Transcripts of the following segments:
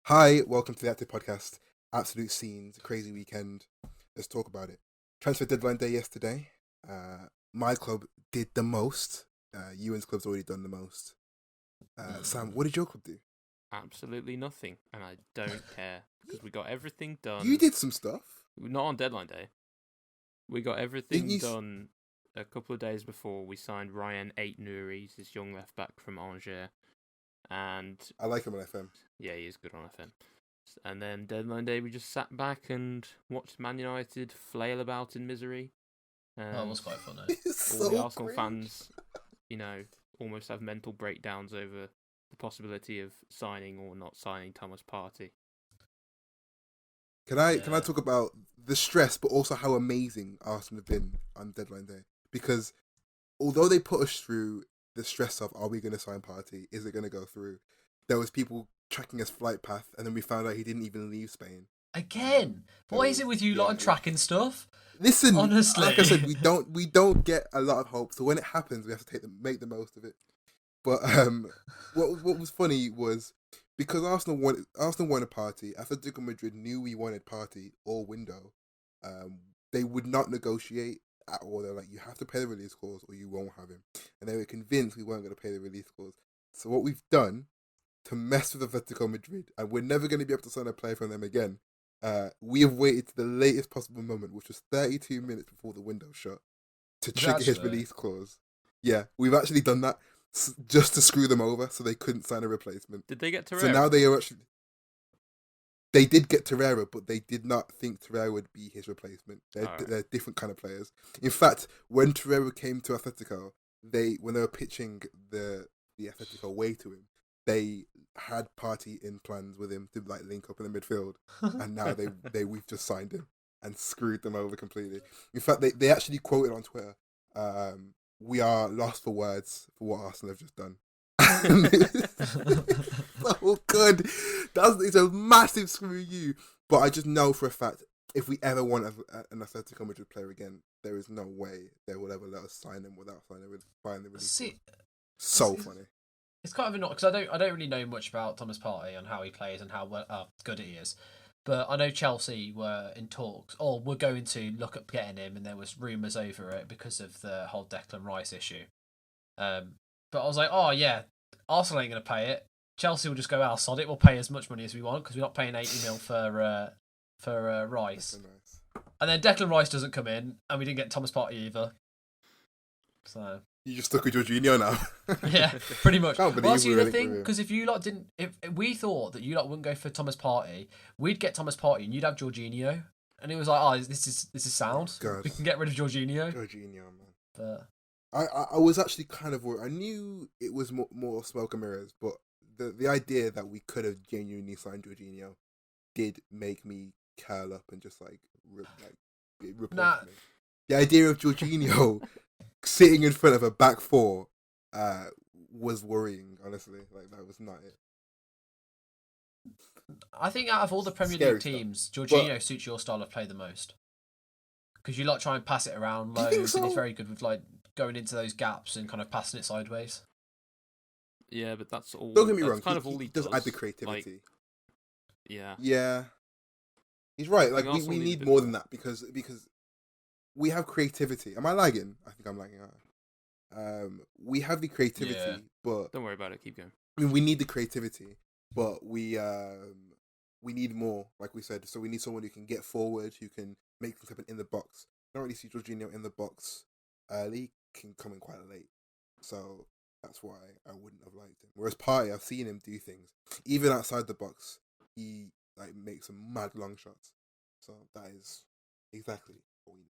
Hi, welcome to the Active Podcast. Absolute scenes, crazy weekend. Let's talk about it. Transfer deadline day yesterday. My club did the most. Ewan's club's already done the most. Sam, what did your club do? Absolutely nothing, and I don't care because we got everything done. You did some stuff. Not on deadline day. We got Didn't everything you? done a couple of days before. We signed Ryan 8 Nouri, this young left back from Angers, and I like him on FM. yeah, he is good on FM. And then deadline day, we just sat back and watched Man United flail about in misery. That was quite fun. It's All so the Arsenal cringe. fans, almost have mental breakdowns over the possibility of signing or not signing Thomas Partey. Can I Yeah. talk about the stress, but also how amazing Arsenal have been on deadline day? Because although they put us through the stress of are we going to sign Party, is it going to go through? There was people tracking his flight path, and then we found out he didn't even leave Spain. Again, what is it with you lot and tracking stuff? Listen, Honestly. like I said, we don't get a lot of hope. So when it happens, we have to make the most of it. But what was funny was because Arsenal won a party. Atletico Madrid knew we wanted party all window. They would not negotiate at all. They're like, you have to pay the release clause or you won't have him. And they were convinced we weren't going to pay the release clause. So what we've done to mess with Atletico Madrid, and we're never going to be able to sign a player from them again. We have waited to the latest possible moment, which was 32 minutes before the window shut, to trigger his Actually? release clause. Yeah, we've actually done that just to screw them over, so they couldn't sign a replacement. Did they get Torreira? So now they are actually. They did get Torreira, but they did not think Torreira would be his replacement. They're different kind of players. In fact, when Torreira came to Atletico, when they were pitching the Atletico way to him, they had Party in plans with him to like link up in the midfield, and now we've just signed him and screwed them over completely. In fact, they actually quoted on Twitter, "We are lost for words for what Arsenal have just done." So good. It's a massive screw you. But I just know for a fact, if we ever want an Atletico Madrid player again, there is no way they will ever let us sign him without buying the release. See, So it's- funny. it's kind of annoying because I don't really know much about Thomas Partey and how he plays and how good he is. But I know Chelsea were in talks, or were going to look at getting him, and there was rumours over it because of the whole Declan Rice issue. But I was like, oh yeah, Arsenal ain't going to pay it. Chelsea will just go, "I'll sod it. We'll pay as much money as we want because we're not paying 80 mil for Rice." That's so nice. And then Declan Rice doesn't come in, and we didn't get Thomas Partey either. So You just stuck with Jorginho now. yeah, pretty much. Can't Well, believe that's we the were other linked thing, with him. because if you lot didn't, if we thought that you lot wouldn't go for Thomas Partey, we'd get Thomas Partey and you'd have Jorginho, and it was like, oh, this is sound. God. We can get rid of Jorginho. Jorginho, man. But I was actually kind of worried. I knew it was more smoke and mirrors, but the idea that we could have genuinely signed Jorginho did make me curl up and just like it repulsed Nah. me. The idea of Jorginho sitting in front of a back four was worrying. Honestly, like that was not it. I think out of all the Premier Scary League stuff. teams, Jorginho suits your style of play the most. Because you lot try and pass it around Do you think loads, and he's so? very good with like going into those gaps and kind of passing it sideways. Yeah, but that's all. Don't get me that's wrong. Kind of He all he does add the Like, creativity. yeah. Yeah, he's right. Like Arsenal we needs a need bit more more. than that because we have creativity. Am I lagging? I think I'm lagging. We have the creativity, Yeah. but Don't worry about it. Keep going. I mean, we need the creativity, but we need more. Like we said, so we need someone who can get forward, who can make things happen in the box. I don't really see Jorginho in the box early. Can come in quite late, so that's why I wouldn't have liked him. Whereas Partey, I've seen him do things even outside the box. He like makes some mad long shots. So that is exactly what we need.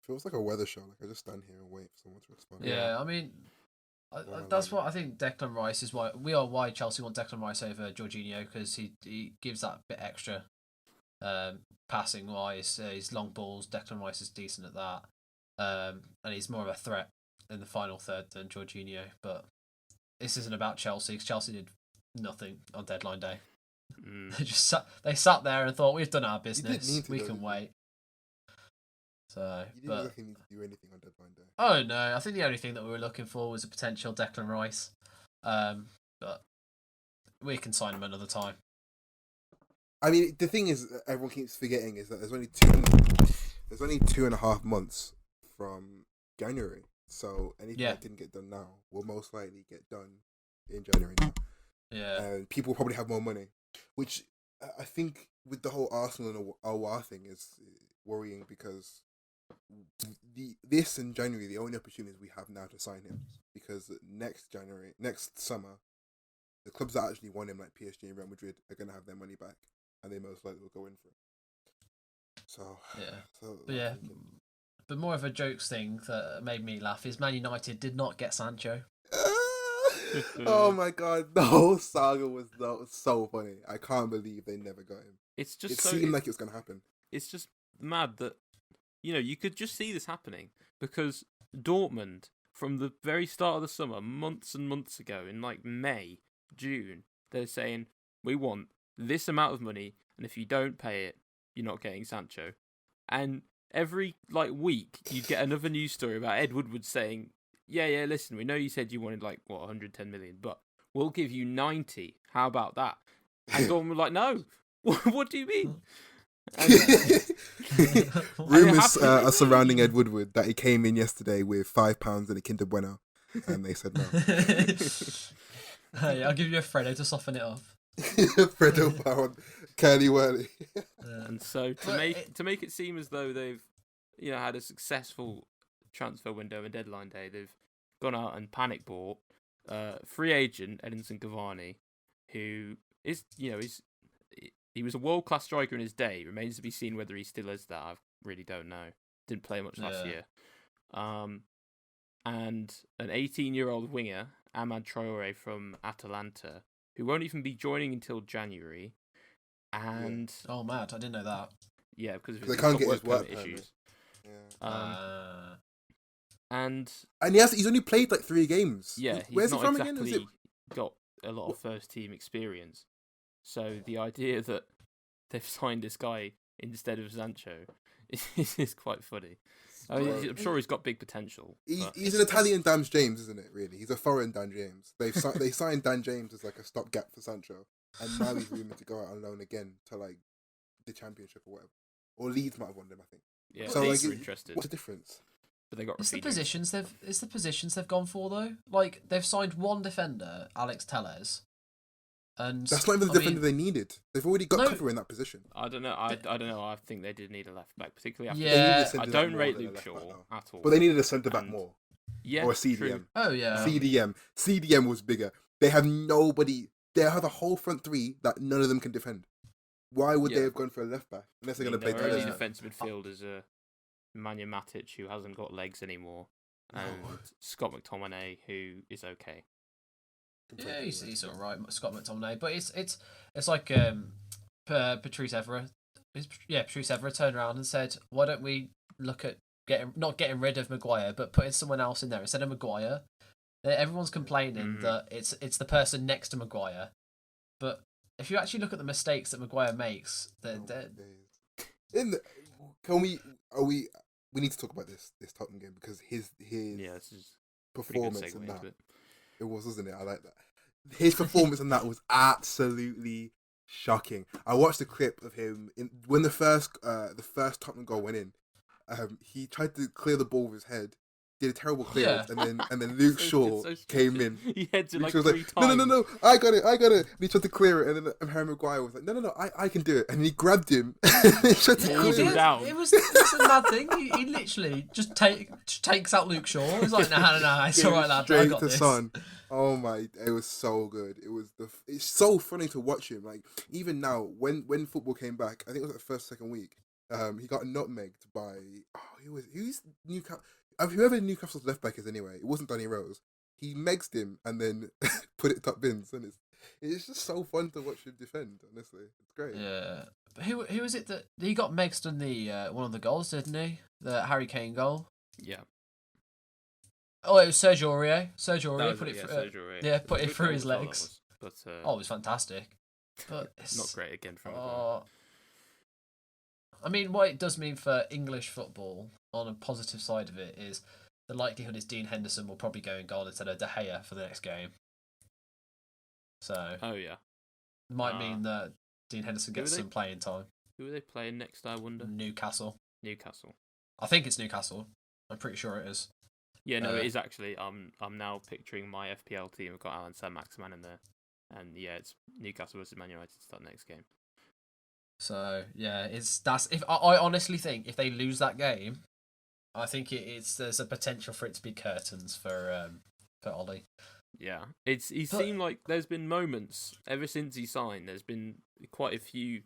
Feels like a weather show. Like I just stand here and wait for someone to respond. Yeah, I mean, that's what I think. Declan Rice is why Chelsea want Declan Rice over Jorginho, because he gives that bit extra, passing wise. His long balls. Declan Rice is decent at that, and he's more of a threat in the final third than Jorginho. But this isn't about Chelsea, because Chelsea did nothing on deadline day. Mm. They sat there and thought, we've done our need business. to We though, can didn't wait. So, You didn't but exactly need to do anything on deadline day. oh no, I think the only thing that we were looking for was a potential Declan Rice, but we can sign him another time. I mean, the thing is, everyone keeps forgetting is that there's only 2.5 months from January. So anything that didn't get done now will most likely get done in January now. Yeah. And people will probably have more money, which I think with the whole Arsenal and Aouar thing is worrying because this in January, the only opportunity we have now to sign him, because next summer, the clubs that actually want him, like PSG and Real Madrid, are going to have their money back, and they most likely will go in for it. So but more of a jokes thing that made me laugh is Man United did not get Sancho. Oh my god, the whole saga was so funny. I can't believe they never got him. It seemed like it was going to happen. It's just mad that, you could just see this happening because Dortmund, from the very start of the summer, months and months ago, in like May, June, they're saying, we want this amount of money, and if you don't pay it, you're not getting Sancho. And every week, you'd get another news story about Ed Woodward saying, yeah, listen, we know you said you wanted 110 million, but we'll give you 90. How about that? And Dortmund were like, no. What do you mean? Rumours are surrounding Ed Woodward that he came in yesterday with £5 and a Kinder Bueno, and they said no. Hey, I'll give you a Freddo to soften it off. Freddo pound, curly whirly. And so to make it seem as though they've had a successful transfer window and deadline day, they've gone out and panic bought free agent Edinson Cavani, who is he was a world class striker in his day. It remains to be seen whether he still is that. I really don't know. Didn't play much last year. And an 18-year-old winger, Amad Traore from Atalanta, who won't even be joining until January. And oh, mad! I didn't know that. Yeah, because they can't get his work issues. Yeah. And he's only played 3 games. Yeah, where's he from exactly again? Got a lot of first team experience. So the idea that they've signed this guy instead of Sancho is quite funny. I mean, I'm sure he's got big potential. He's an Italian Dan James, isn't it? Really, he's a foreign Dan James. They signed Dan James as a stopgap for Sancho, and now he's rumored to go out on loan again to the Championship or whatever. Or Leeds might have won them, I think. Yeah, so Leeds are interested. What's the difference? But they got it's the positions they've gone for though. They've signed one defender, Alex Telles. And that's not even the defender they needed. They've already got cover in that position. I don't know. I don't know. I think they did need a left back, particularly after. I don't rate Luke Shaw at all. But they needed a centre back more. Yeah, or a CDM. True. Oh yeah, CDM was bigger. They have nobody. They have a whole front three that none of them can defend. Why would they have gone for a left back unless they're going to play? Their only defensive midfield is Nemanja Matic, who hasn't got legs anymore, and Scott McTominay, who is okay. Yeah, he's all right, Scott McTominay. But it's like Patrice Evra. Patrice Evra turned around and said, "Why don't we look at not getting rid of Maguire, but putting someone else in there instead of Maguire?" Everyone's complaining that it's the person next to Maguire, but if you actually look at the mistakes that Maguire makes, we need to talk about this Tottenham game because his this is performance in that. It was, wasn't it? I like that. His performance in that was absolutely shocking. I watched a clip of him when the first Tottenham goal went in. He tried to clear the ball with his head, did a terrible clearance, and then Luke Shaw came in. He heads it Luke 3 times. No, I got it. And he tried to clear it, and then Harry Maguire was like, no, I can do it, and he grabbed him. And he tried to clear him down. It was a mad thing. He literally just takes out Luke Shaw. He's like, no, it's all right, lad. I got this. Son. Oh my! It was so good. It's so funny to watch him. Even now, when football came back, I think it was the second week. He got nutmegged by who's Newcastle. Whoever Newcastle's left back is anyway. It wasn't Danny Rose. He megged him and then put it top bins, and it's just so fun to watch him defend. Honestly, it's great. Yeah. Who was it that he got megged in the one of the goals, didn't he? The Harry Kane goal. Yeah. Oh, it was Sergio Aurier. Sergio Aurier put it through his legs. But it was fantastic. But it's not great again from. I mean, what it does mean for English football, on a positive side of it is the likelihood is Dean Henderson will probably go in goal instead of De Gea for the next game. So. Oh yeah. Might mean that Dean Henderson gets some playing time. Who are they playing next? I wonder. Newcastle. I think it's Newcastle. I'm pretty sure it is. Yeah, no, it is actually. I'm now picturing my FPL team. I've got Alan Saint-Maximin in there, and yeah, it's Newcastle versus Man United to start next game. So yeah, I honestly think if they lose that game, I think there's a potential for it to be curtains for Ollie. Yeah, seemed like there's been moments ever since he signed. There's been quite a few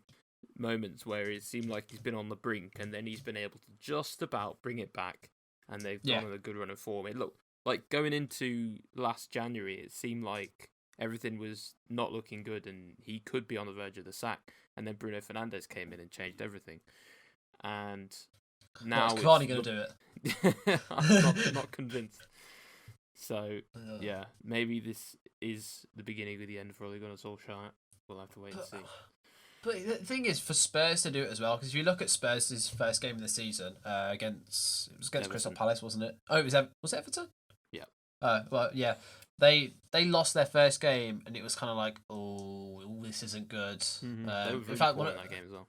moments where it seemed like he's been on the brink, and then he's been able to just about bring it back, and they've gone on a good run of form. It looked like going into last January, it seemed like everything was not looking good, and he could be on the verge of the sack. And then Bruno Fernandes came in and changed everything. And now Cavani going to do it? I'm not convinced. So yeah, maybe this is the beginning of the end for Ole Gunnar Solskjaer. We'll have to wait and see. But the thing is, for Spurs to do it as well, because if you look at Spurs' first game of the season against Crystal Palace, wasn't it? Oh, was it Everton? Yeah. Well, yeah. They lost their first game, and it was kind of like, oh, this isn't good. Mm-hmm. They were really in fact, poor in that game as well.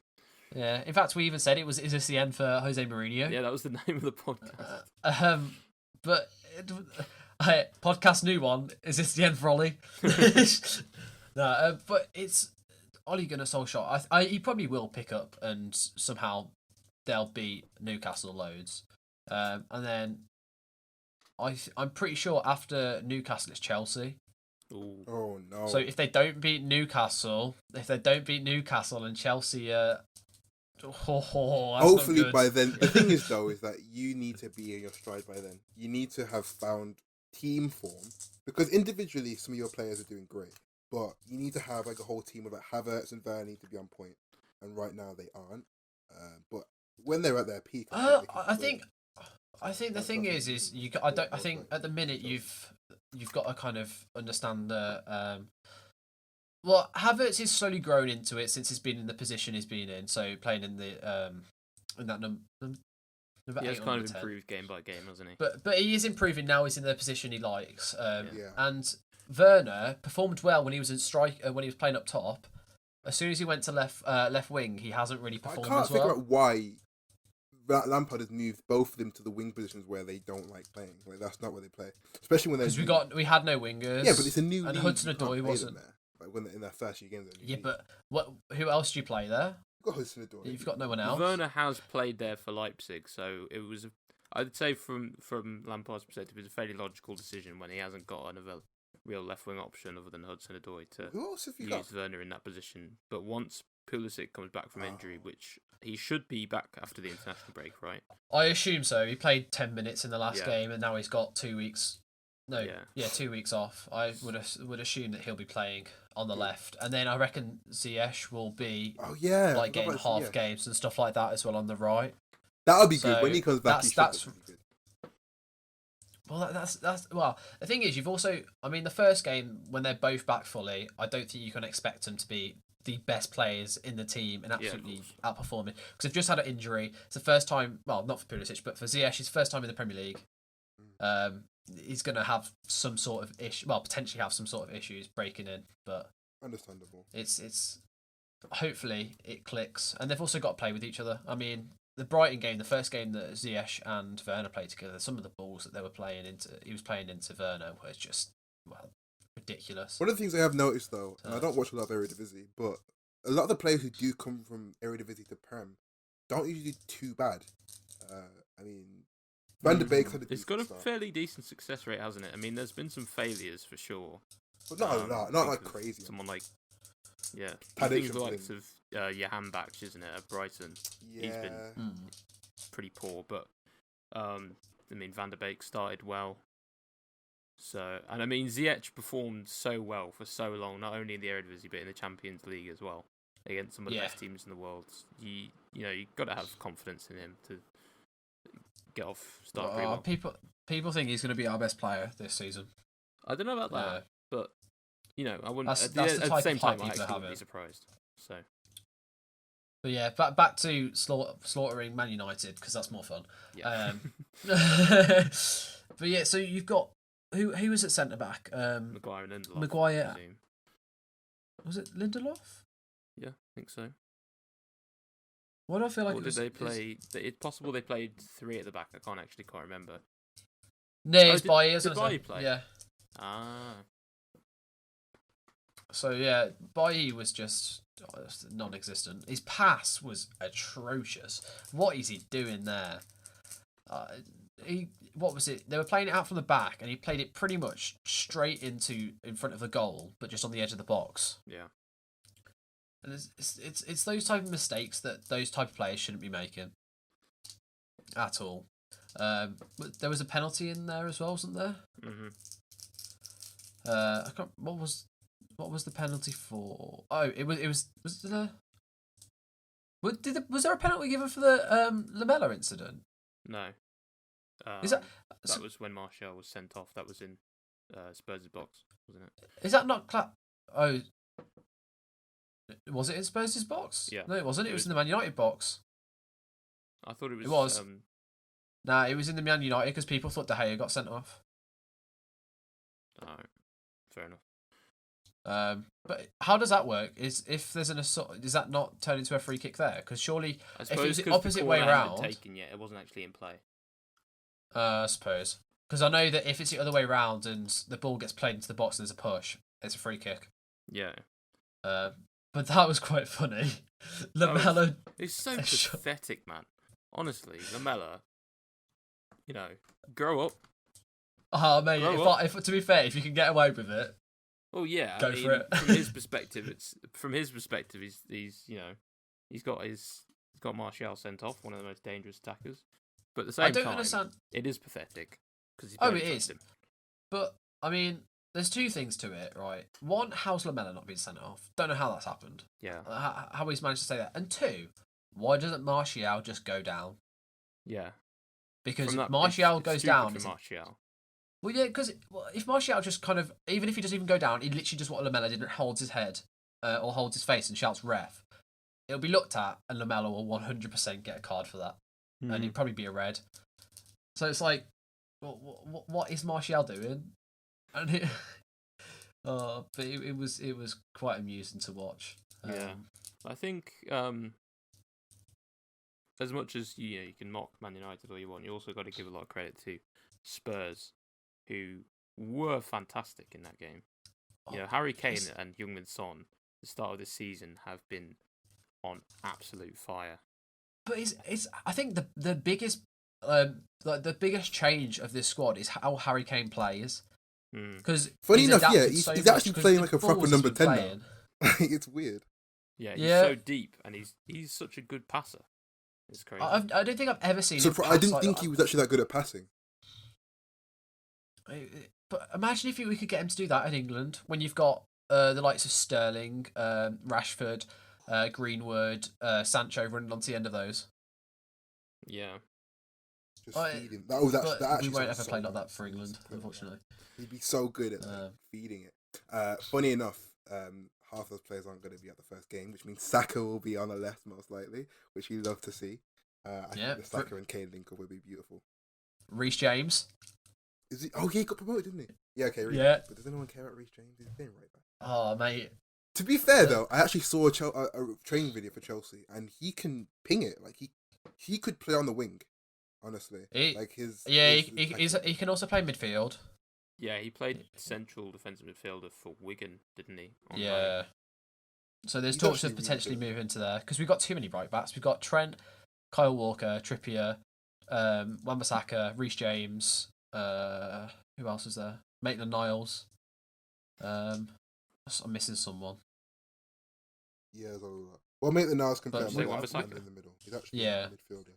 Yeah. In fact, we even said is this the end for Jose Mourinho? Yeah, that was the name of the podcast. But podcast new one. Is this the end for Ollie? No, but it's Ole Gunnar Solskjaer. He probably will pick up, and somehow they'll beat Newcastle loads, and then. I'm pretty sure after Newcastle it's Chelsea. Ooh. Oh no! So if they don't beat Newcastle, and Chelsea, hopefully by then. The thing is though, is that you need to be in your stride by then. You need to have found team form, because individually some of your players are doing great, but you need to have like a whole team of like Havertz and Werner need to be on point, and right now they aren't. But when they're at their peak, I think the thing is I think at the minute you've got to kind of understand that Havertz has slowly grown into it since he's been in the position he's been in. So playing in the in that number. He has kind of improved game by game, hasn't he? But he is improving now. He's in the position he likes. And Werner performed well when he was in when he was playing up top. As soon as he went to left wing, he hasn't really performed as well. I can't figure out why Lampard has moved both of them to the wing positions where they don't like playing. Like that's not where they play, especially when they're because we had no wingers. Yeah, but it's a new and league. Hudson-Odoi wasn't there. Like when in their first few games. Yeah, but who else do you play there? You've got Hudson-Odoi. You've got no one else. Werner has played there for Leipzig, so it was. I'd say from Lampard's perspective, it's a fairly logical decision when he hasn't got another real left wing option other than Hudson-Odoi to use Werner in that position. But once Pulisic comes back from injury, which he should be back after the international break, right? I assume so. He played 10 minutes in the last game, and now he's got 2 weeks. 2 weeks off. I would assume that he'll be playing on the left, and then I reckon Ziyech will be getting half games and stuff like that as well on the right. That'll be good when he comes back. That's well. The thing is, you've also. I mean, the first game when they're both back fully, I don't think you can expect them to be the best players in the team and absolutely outperforming, because they've just had an injury. It's the first time. Well, not for Pulisic, but for Ziyech, it's first time in the Premier League. He's going to have some sort of issue. Well, potentially have some sort of issues breaking in, but understandable. It's hopefully it clicks, and they've also got to play with each other. I mean, the Brighton game, the first game that Ziyech and Werner played together, some of the balls that he was playing into Werner was just ridiculous. One of the things I have noticed though, and I don't watch a lot of Eredivisie, but a lot of the players who do come from Eredivisie to Prem don't usually do too bad. I mean, Van de Beek had it's got a fairly decent success rate, hasn't it? I mean, there's been some failures for sure. But not like crazy. Someone like things the likes of Johan Bach, isn't it, at Brighton? Yeah. He's been pretty poor, but I mean, Van de Beek started well. So, and I mean, Ziyech performed so well for so long, not only in the Eredivisie but in the Champions League as well, against some of the best teams in the world. You got to have confidence in him to start pretty well. People think he's going to be our best player this season. I don't know about that, but I wouldn't. That's at the same time, I people actually have wouldn't be it. surprised. So But yeah, back to slaughtering Man United because that's more fun. Yeah. But yeah, so you've got who was at centre back? Maguire and Lindelof. Maguire. I presume. Was it Lindelof? Yeah, I think so. Why do I feel like Or it did was? they play? It's possible they played 3 at the back. I can't remember. No, it's did Bailly, isn't did it? Bailly play? Yeah. Ah. So yeah, Bailly was just non-existent. His pass was atrocious. What is he doing there? What was it? They were playing it out from the back, and he played it pretty much straight in front of the goal, but just on the edge of the box. Yeah. And it's those type of mistakes that those type of players shouldn't be making at all. But there was a penalty in there as well, wasn't there? Mhm. I can't. What was the penalty for? Oh, was there. Was there a penalty given for the Lamella incident? No. Is that that was when Martial was sent off? That was in Spurs' box, wasn't it? Is that not Oh, was it in Spurs' box? Yeah. No, it wasn't. It was in the Man United box. I thought it was. It was. Nah, it was in the Man United because people thought De Gea got sent off. Alright, fair enough. But how does that work? If there's an assault, does that not turn into a free kick there? Because surely, I if suppose it was the 'cause opposite way corner hadn't around, been taken yet, it wasn't actually in play. I suppose. Because I know that if it's the other way around and the ball gets played into the box and there's a push, it's a free kick. Yeah. But that was quite funny. Lamella. It's so pathetic, man. Honestly, Lamella. Grow up. Oh mate, if to be fair, if you can get away with it, well, yeah. Go for it. From his perspective, he's got Martial sent off, one of the most dangerous attackers. But at the same time, understand. It is pathetic because it is. But I mean, there's two things to it, right? One, how's Lamella not been sent off? Don't know how that's happened. Yeah. How he's managed to say that. And two, why doesn't Martial just go down? Yeah. Because Martial goes down. Martial. Well, yeah, because if Martial just kind of, even if he doesn't even go down, he literally does what Lamella did and holds his head or holds his face and shouts ref, it'll be looked at and Lamella will 100% get a card for that. And it'd probably be a red. So it's like, what is Martial doing? And but it was quite amusing to watch. Yeah. I think as much as you can mock Man United all you want, you also got to give a lot of credit to Spurs, who were fantastic in that game. Harry Kane and Heung-min Son, at the start of this season, have been on absolute fire. But I think the biggest the biggest change of this squad is how Harry Kane plays. Because funny enough, he's actually playing like a proper number 10 now. It's weird. Yeah, he's so deep, and he's such a good passer. It's crazy. I don't think I've ever seen. I didn't think he was actually that good at passing. But imagine if we could get him to do that in England when you've got the likes of Sterling, Rashford, Greenwood, Sancho running onto the end of those. Yeah. Just feeding. That actually we won't ever play like that for England, unfortunately. He'd be so good at feeding it. Funny enough, half those players aren't going to be at the first game, which means Saka will be on the left most likely, which we love to see. I think the Saka and Kane link up would be beautiful. Reece James. Is he? Oh, he got promoted, didn't he? Yeah, okay. But does anyone care about Reece James? He's playing right back. Oh, mate. To be fair, though, I actually saw a training video for Chelsea, and he can ping it. Like he could play on the wing. Honestly, he can also play midfield. Yeah, he played central defensive midfielder for Wigan, didn't he? Yeah. So there's talks of potentially moving into there because we've got too many right backs. We've got Trent, Kyle Walker, Trippier, Wan-Bissaka, Reece James. Who else is there? Maitland-Niles. I'm missing someone. Yeah, well, Maitland-Niles can play in the middle. He's actually a midfielder.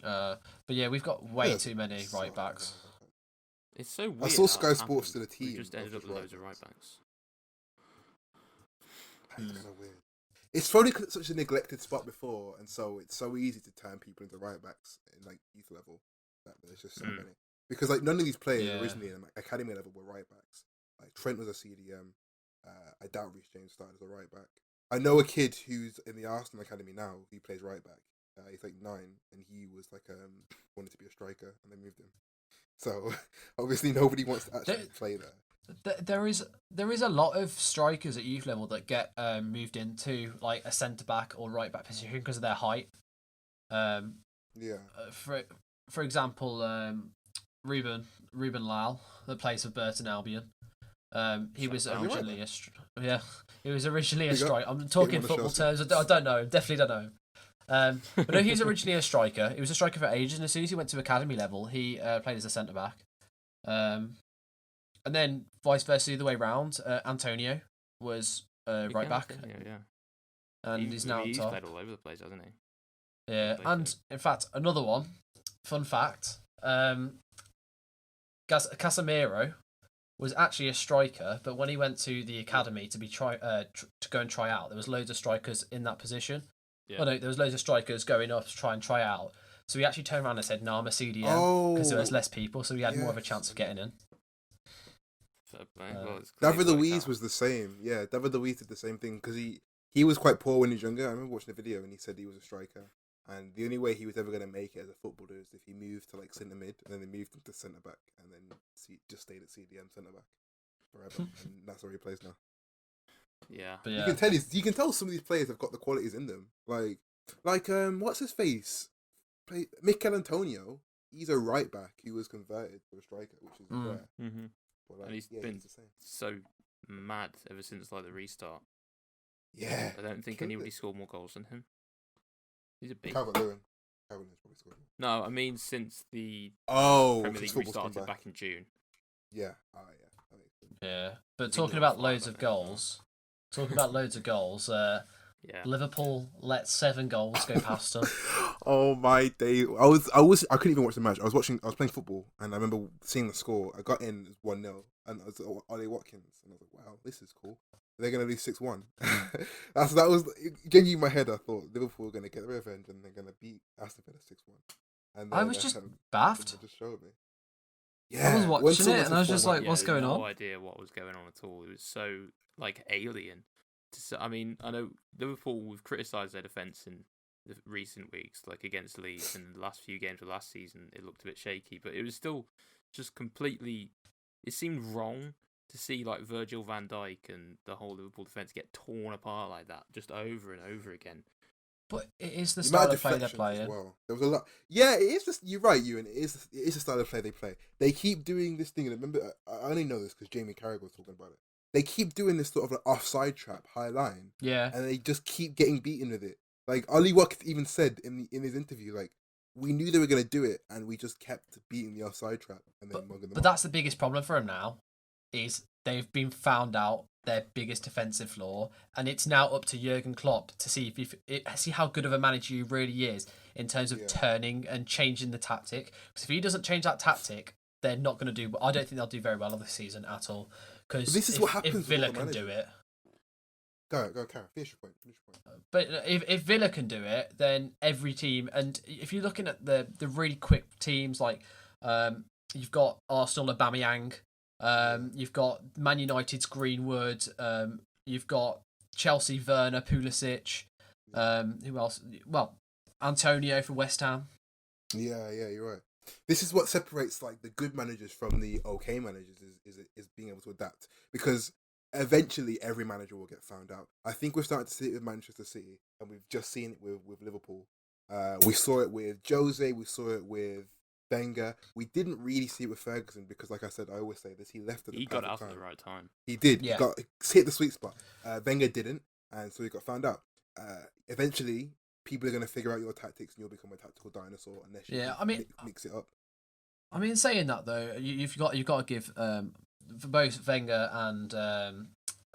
But yeah, we've got way too many right backs. It's so weird. I saw Sky Sports to the team. We just ended up with loads of right backs. That's kind of weird. It's probably because it's such a neglected spot before, and so it's so easy to turn people into right backs in like youth level. That there's just so many. Because like none of these players originally in like academy level were right backs. Like Trent was a CDM. I doubt Reece James started as a right back. I know a kid who's in the Arsenal academy now. He plays right back. He's like 9, and he was like wanted to be a striker, and they moved him. So obviously nobody wants to actually play there. There is a lot of strikers at youth level that get moved into like a centre back or right back position because of their height. For example, Ruben Lal that plays for Burton Albion. He was originally he was originally a striker. I'm talking football terms. I don't know. Definitely don't know. But no, he was originally a striker. He was a striker for ages, and as soon as he went to academy level, he played as a centre back. And then vice versa, the other way round. Antonio was right back. And he's now on top. He's played all over the place, hasn't he? Yeah, and in fact, another one. Fun fact: Casemiro was actually a striker, but when he went to the academy to go and try out, there was loads of strikers in that position. Yeah. Oh no, there was loads of strikers going up to try and try out. So he actually turned around and said, "No, I'm a CDM," because there was less people, so he had more of a chance of getting in. David Luiz was the same. Yeah, David Luiz did the same thing because he was quite poor when he was younger. I remember watching a video and he said he was a striker. And the only way he was ever going to make it as a footballer is if he moved to like centre mid, and then they moved him to centre back, and then just stayed at CDM centre back forever, and that's where he plays now. Yeah, but you can tell some of these players have got the qualities in them. Like what's his face? Mikel Antonio. He's a right back who was converted to a striker, which is rare. Mm-hmm. But, and he's been so mad ever since like the restart. Yeah, I don't think anybody scored more goals than him. He's a big. Calvert-Lewin. Calvert-Lewin's probably scored. No, I mean since the Premier League restarted back in June. Yeah. Yeah, but talking about loads of goals. Liverpool let 7 goals go past them. Oh my day! I couldn't even watch the match. I was playing football, and I remember seeing the score. I got in 1-0, and I was Ollie Watkins, and I was like, "Wow, this is cool." They're gonna lose 6-1. that was genuinely in my head. I thought Liverpool were gonna get the revenge, and they're gonna beat Aston Villa 6-1. And I was just baffed. Just showed me. Yeah, I was watching it, and I was just like, "What's going on?" No idea what was going on at all. It was so like alien. I mean, I know Liverpool, we've criticised their defence in the recent weeks, like against Leeds, and the last few games of last season, it looked a bit shaky, but it was still just completely. It seemed wrong to see like Virgil van Dijk and the whole Liverpool defence get torn apart like that, just over and over again. But it is the style of play they're playing. Well. There was a lot. Yeah, it is. Just you're right, Ewan. It is the style of play they play. They keep doing this thing, and remember, I only know this because Jamie Carragher was talking about it. They keep doing this sort of like offside trap, high line. Yeah. And they just keep getting beaten with it. Like Ollie Watkins even said in his interview, like, we knew they were going to do it, and we just kept beating the offside trap and then mugging them. But that's the biggest problem for them now, is they've been found out their biggest defensive flaw, and it's now up to Jurgen Klopp to see see how good of a manager he really is in terms of turning and changing the tactic. Because if he doesn't change that tactic, they're not going to do. I don't think they'll do very well this season at all. Because this is what happens if Villa can do it. Go, Karen. Finish your point. But if Villa can do it, then every team, and if you're looking at the really quick teams like you've got Arsenal, Aubameyang, you've got Man United's Greenwood, you've got Chelsea, Werner, Pulisic, who else? Well, Antonio for West Ham. Yeah, you're right. This is what separates like the good managers from the okay managers is being able to adapt, because eventually every manager will get found out. I think we're starting to see it with Manchester City, and we've just seen it with Liverpool. We saw it with Jose, we saw it with Wenger. We didn't really see it with Ferguson because, like I said, I always say this: he left at the perfect time. He got out at the right time. He did. Yeah. He hit the sweet spot. Wenger didn't, and so he got found out. Eventually, people are going to figure out your tactics, and you'll become a tactical dinosaur unless you mix it up. I mean, saying that though, you've got to give for both Wenger and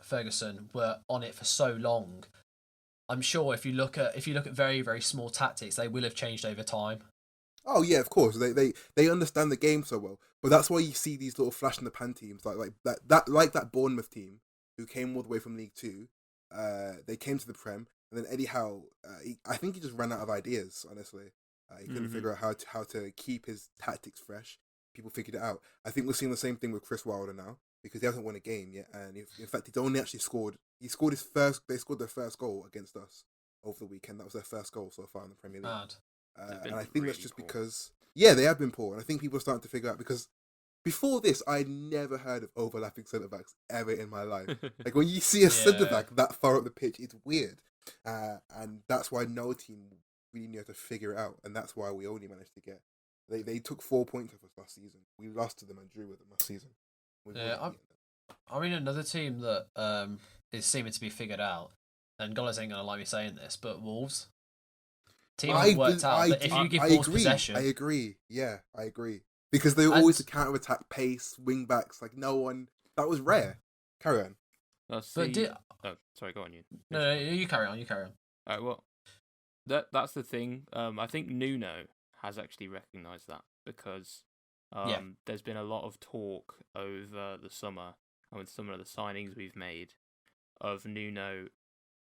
Ferguson were on it for so long. I'm sure if you look at very, very small tactics, they will have changed over time. Oh yeah, of course. They understand the game so well. But that's why you see these little flash in the pan teams like that Bournemouth team who came all the way from League Two. They came to the Prem, and then Eddie Howe. I think he just ran out of ideas. Honestly, he couldn't figure out how to keep his tactics fresh. People figured it out. I think we're seeing the same thing with Chris Wilder now. because he hasn't won a game yet, and in fact he's only actually scored. He scored his first. They scored their first goal against us over the weekend. That was their first goal so far in the Premier League. Mad. And I think that's really just poor. because they have been poor, and I think people are starting to figure out because before this I never heard of overlapping centre backs ever in my life. Like when you see a centre back that far up the pitch, it's weird, and that's why no team really knew how to figure it out, and that's why we only managed to get. They took 4 points off us last season. We lost to them and drew with them last season. I mean, another team that is seeming to be figured out, and Golas ain't gonna like me saying this, but Wolves. Team have worked out that if you give Wolves possession, I agree. Yeah, I agree because they were always a counter attack pace wing backs. Like no one that was rare. Carry on. Oh, sorry, go on you. No, you carry on. You carry on. All right, well, that's the thing. I think Nuno has actually recognised that because there's been a lot of talk over the summer and with some of the signings we've made of Nuno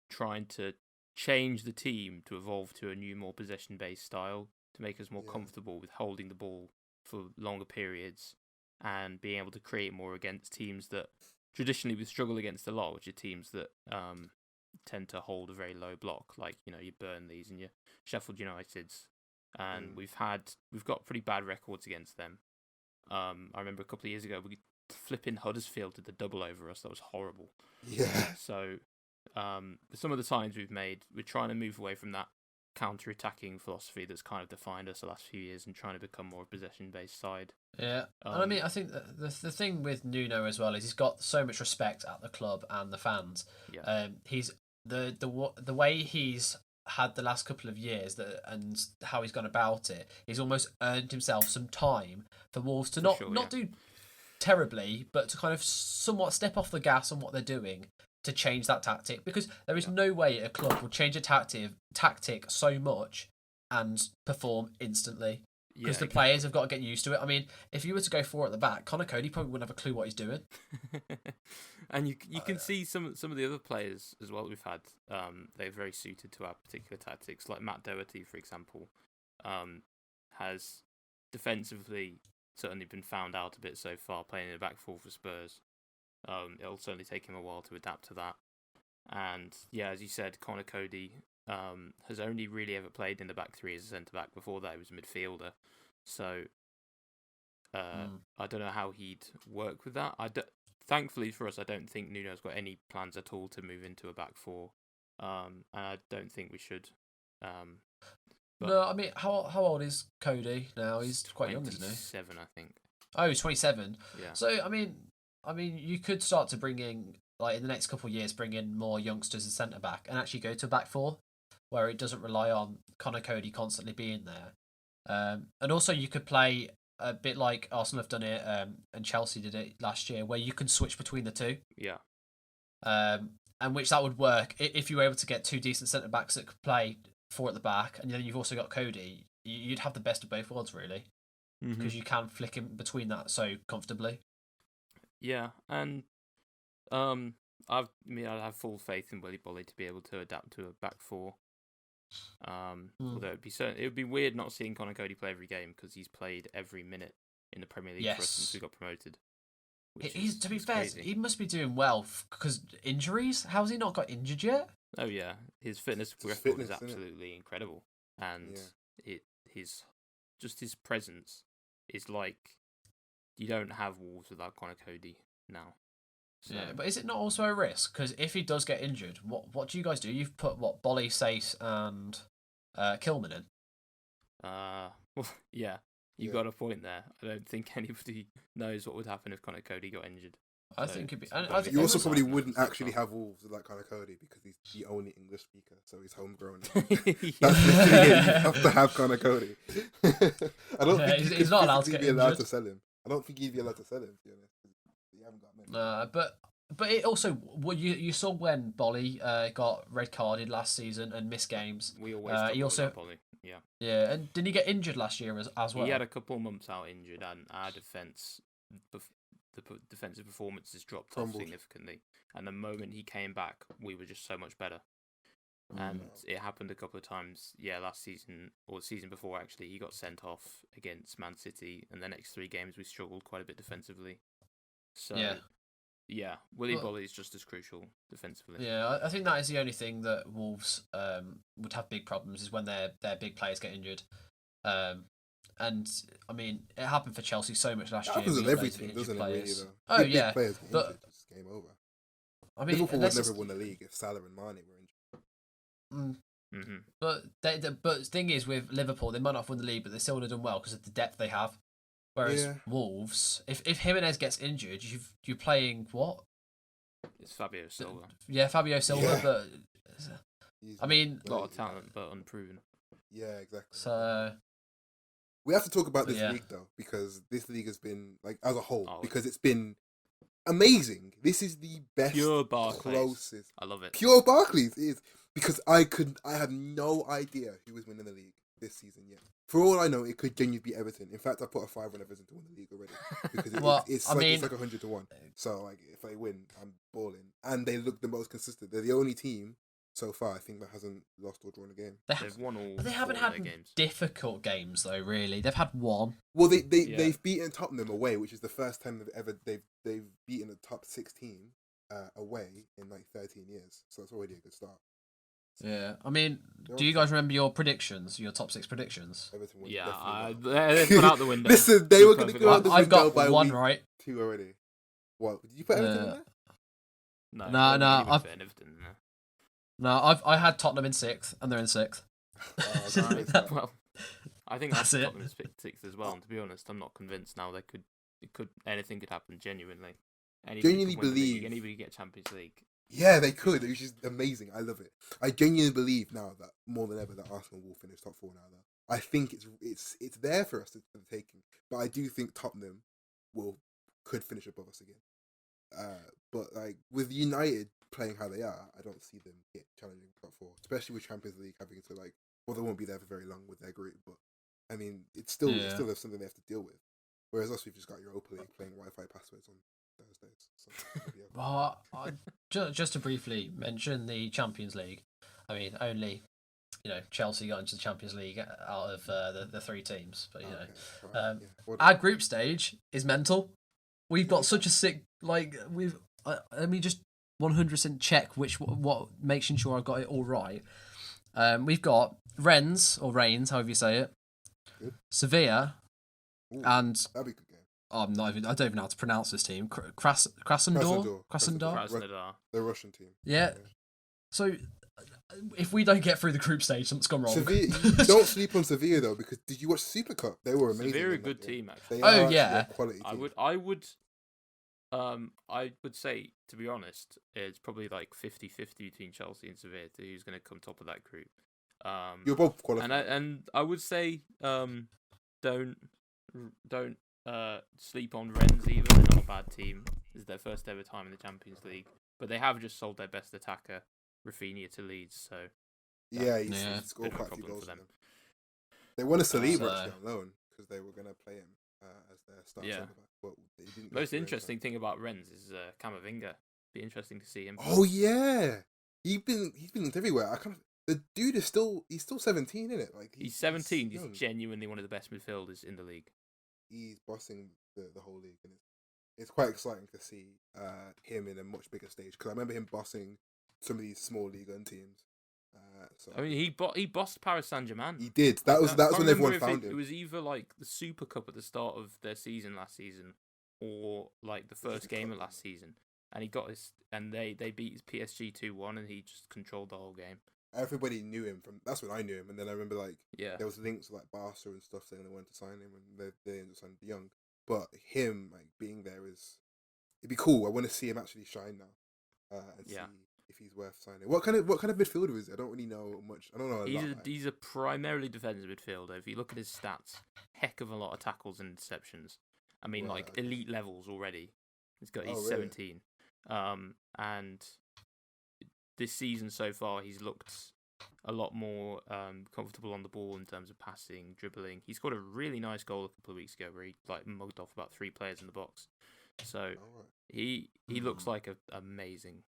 trying to change the team to evolve to a new, more possession-based style to make us more comfortable with holding the ball for longer periods and being able to create more against teams that traditionally we struggle against a lot, which are teams that tend to hold a very low block, like your Burnleys and your Sheffield Uniteds, and we've got pretty bad records against them. I remember a couple of years ago we flipping Huddersfield did the double over us. That was horrible. Yeah. So with some of the signs we've made, we're trying to move away from that counter-attacking philosophy that's kind of defined us the last few years and trying to become more a possession-based side. Yeah, and I mean, I think the thing with Nuno as well is he's got so much respect at the club and the fans. Yeah. He's the way he's had the last couple of years and how he's gone about it. He's almost earned himself some time for Wolves to not do terribly, but to kind of somewhat step off the gas on what they're doing to change that tactic, because there is no way a club will change a tactic so much and perform instantly. Because the players have got to get used to it. I mean, if you were to go 4 at the back, Connor Cody probably wouldn't have a clue what he's doing. And you can see some of the other players as well that we've had. They're very suited to our particular tactics. Like Matt Doherty, for example, has defensively certainly been found out a bit so far, playing in the back 4 for Spurs. It'll certainly take him a while to adapt to that. And yeah, as you said, Connor Cody has only really ever played in the back 3 as a centre back. Before that, he was a midfielder. So I don't know how he'd work with that. Thankfully for us, I don't think Nuno's got any plans at all to move into a back 4, and I don't think we should. No, I mean, how old is Cody now? He's quite young, isn't he? 27, I think. Oh, he's 27. Yeah. So I mean, you could start to bring in, like, in the next couple of years, bring in more youngsters as centre back and actually go to a back 4, where it doesn't rely on Connor Cody constantly being there. And also you could play a bit like Arsenal have done it, and Chelsea did it last year, where you can switch between the two. Yeah. And which that would work if you were able to get 2 decent centre backs that could play 4 at the back, and then you've also got Cody. You'd have the best of both worlds, really, because you can flick in between that so comfortably. Yeah, and I have full faith in Willy Bolly to be able to adapt to a back 4. Although it would be weird not seeing Connor Cody play every game, because he's played every minute in the Premier League for us since we got promoted. To be fair, he must be doing well because injuries. How's he not got injured yet? Oh yeah, his fitness record is absolutely incredible, and his presence is like you don't have Wolves without Connor Cody now. So. Yeah, but is it not also a risk? Because if he does get injured, what do you guys do? You've put Bolly, Sace, and Kilman in. Well, yeah, you got a point there. I don't think anybody knows what would happen if Connor Cody got injured. I think it'd be. You also probably wouldn't actually have Wolves with like Connor Cody because he's the only English speaker, so he's homegrown. That's literally it. You have to have Connor Cody. I don't think he's not allowed to get allowed injured. to sell him. I don't think he'd be allowed to sell him. To be honest, you haven't got many. But it also you saw when Bolly got red carded last season and missed games. We always he also Bolly. Yeah. Yeah, and didn't he get injured last year as well? He had a couple months out injured, and our defensive performances dropped off significantly. And the moment he came back, we were just so much better. And it happened a couple of times. Yeah, last season or the season before, actually, he got sent off against Man City, and the next 3 games we struggled quite a bit defensively. So Yeah, Willy But- Boly is just as crucial defensively. Yeah, I think that is the only thing that Wolves would have big problems is when their big players get injured. And I mean, it happened for Chelsea so much last That year. happens We with got every loads of team, injured doesn't it? Really, players. though. Oh Big yeah, players get but injured, it's game over. I mean, Liverpool would unless never it's- won the league if Salah and Mane were injured. Mm, Mm-hmm. but the thing is with Liverpool, they might not have won the league, but they still would have done well because of the depth they have. Whereas Yeah. Wolves, if Jimenez gets injured, you're playing what? It's Fabio Silva. Yeah, Fabio Silva, Yeah. but He's I mean, A lot of talent, but unproven. Yeah, exactly. so We have to talk about But this yeah. league though, because this league has been like as a whole, Oh. because it's been amazing. This is the best, Pure Barclays. closest, I love it. pure Barclays is because I had no idea who was winning the league this season yet. For all I know, it could genuinely be Everton. In fact, I put a 5 on Everton to win the league already because Well, it's I like mean- it's like 100-1. So like if they win, I'm balling, and they look the most consistent. They're the only team so far I think that hasn't lost or drawn a game. They've won all. they haven't 4 of had their games. difficult games though. Really, they've had one. Well, Yeah. they've beaten Tottenham away, which is the first time they've beaten a top 6 team away in like 13 years. So that's already a good start. Yeah, I mean, They're do you on guys remember your predictions? Your top 6 predictions? Everton wins Yeah, definitely they've gone out the window. Listen, they were going to Perfect. go out the I've window got by one week right. 2 already. What did you put Everton in Uh, there? No, No, don't no, really I've- fit in Everton, no. No, I had Tottenham in 6th, and they're in 6th. Oh, Right, nice. well, I think That's that's it. Tottenham's picked 6th as well. And to be honest, I'm not convinced now. Anything could happen. Genuinely, anybody Genuinely could win the league, believe- anybody could get Champions League. Yeah, they could, which is amazing. I love it. I genuinely believe now that more than ever that Arsenal will finish top 4 now. Though I think it's there for us to for the taking, but I do think Tottenham could finish above us again. But like with United playing how they are, I don't see them get challenging top 4, especially with Champions League having to like. Well, they won't be there for very long with their group, but I mean, it's still something they have to deal with. Whereas us, we've just got Europa League playing Wi-Fi passwords on Thursdays. So it'll be okay. Well, just to briefly mention the Champions League. I mean, only Chelsea got into the Champions League out of the 3 teams, but Okay, alright, um, yeah. What- our group stage is mental. We've got such a sick let me just 100% check what making sure I got it all right. We've got Rennes or Reigns, however you say it, Good. Sevilla, Ooh, and that'd be a good game. I don't even know how to pronounce this team. Krasnodar. Krasnodar. The Russian team. Yeah. So if we don't get through the group stage, something's gone wrong. Sevilla, you don't sleep on Sevilla though, because did you watch Super Cup? They were amazing. Sevilla a in that good game. team, actually. They Oh, are actually yeah. a quality team. I would say, to be honest, it's probably like 50-50 between Chelsea and Sevilla to who's going to come top of that group. You're both qualified. And I would say don't sleep on Rennes either. They're not a bad team. This is their first ever time in the Champions League, but they have just sold their best attacker, Rafinha, to Leeds. So Yeah, he's scored quite a few goals for them. They won a Saliba So- actually on loan because they were going to play him as their star Yeah. centre back, but they didn't. most go for it, interesting thing about Rennes is Camavinga. Be interesting to see him. Oh yeah, he's been linked everywhere. The dude is still 17, isn't it? Like He's 17. He's young. genuinely one of the best midfielders in the league. He's bossing the whole league, and it's quite exciting to see him in a much bigger stage. Because I remember him bossing some of these small league teams. So I mean, he bossed Paris Saint-Germain. he did. That was can't when remember everyone if found it him. was either like the Super Cup at the start of their season last season, or like the first Super game Cup, of last season, and he got his and they beat PSG 2-1, and he just controlled the whole game. Everybody knew him from. That's when I knew him, and then I remember like Yeah, there was links with like Barca and stuff saying they wanted to sign him, and they ended up signing Young. But him like being there it'd be cool. I want to see him actually shine now, and Yeah. see if he's worth signing. What kind of midfielder is he? I don't really know much. I don't know a lot. he's a primarily defensive midfielder. If you look at his stats, heck of a lot of tackles and interceptions. I mean, Right, like okay. elite levels already. He's Oh, really? 17, and this season so far he's looked a lot more comfortable on the ball in terms of passing, dribbling. He scored a really nice goal a couple of weeks ago where he like mugged off about 3 players in the box. So All right. he looks like a amazing.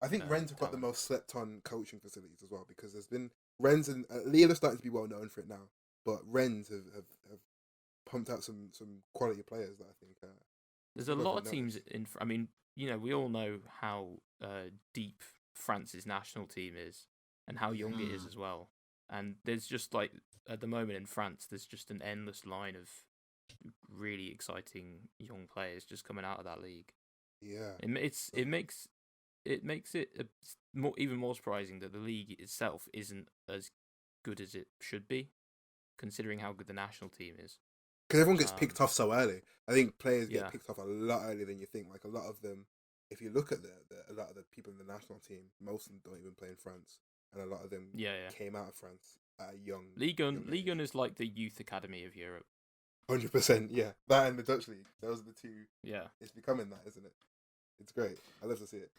I think Rennes have got the talent. most slept on coaching facilities as well, because there's been Rennes and Lille are starting to be well known for it now, but Rennes have pumped out some quality players that I think There's a lot of teams in. I mean, we all know how deep France's national team is and how young it is as well. And there's just like at the moment in France, there's just an endless line of really exciting young players just coming out of that league. Yeah, it makes it even more surprising that the league itself isn't as good as it should be, considering how good the national team is. Because everyone gets picked off so early. I think players get Yeah. picked off a lot earlier than you think. Like a lot of them, if you look at a lot of the people in the national team, most of them don't even play in France, and a lot of them came out of France at a young. Ligue 1 is like the youth academy of Europe. 100%, yeah. That and the Dutch league, those are the two. Yeah, it's becoming that, isn't it? It's great. I love to see it.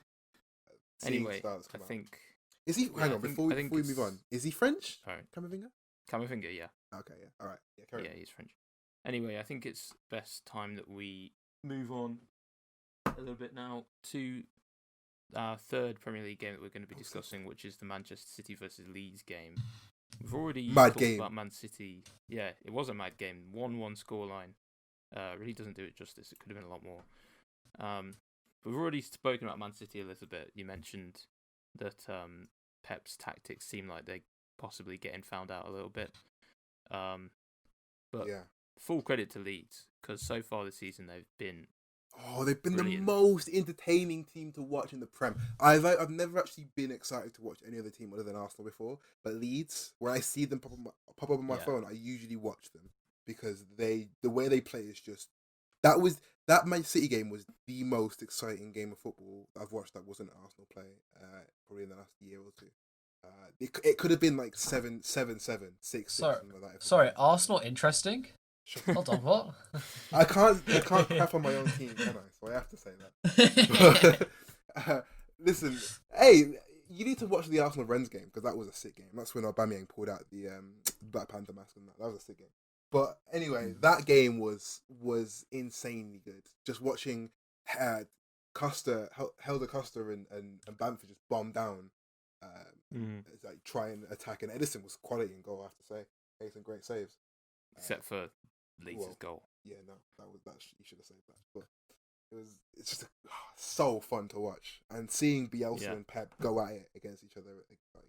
Anyway, I think. Is he? Hang on, before we move on, is he French? Sorry, Camavinga, yeah. Okay, yeah, all right, yeah, carry on. He's French. Anyway, I think it's best time that we move on a little bit now to our third Premier League game that we're going to be discussing, which is the Manchester City versus Leeds game. We've already talked about Man City. Yeah, it was a mad game. 1-1 scoreline. Really doesn't do it justice. It could have been a lot more. But we've already spoken about Man City a little bit. You mentioned that Pep's tactics seem like they're possibly getting found out a little bit. But yeah. Full credit to Leeds, because so far this season they've been brilliant. The most entertaining team to watch in the Prem. I've never actually been excited to watch any other team other than Arsenal before, but Leeds, when I see them pop up on my phone, I usually watch them because the way they play is just that Man City game was the most exciting game of football I've watched that wasn't Arsenal play probably in the last year or two. It could have been like 7-7, 6-6. Sorry, Arsenal interesting? Hold on, what? I can't crap on my own team, can I? So I have to say that. Listen, hey, you need to watch the Arsenal Rennes game because that was a sick game. That's when Aubameyang pulled out the Black Panther mask and that was a sick game. But anyway, that game was insanely good. Just watching Helder Costa and Bamford just bomb down, like try and attack. And Edison was quality in goal, I have to say. Made some great saves. Except for Leeds' goal. Yeah, no, that you should have saved that. But it's just so fun to watch, and seeing Bielsa and Pep go at it against each other, like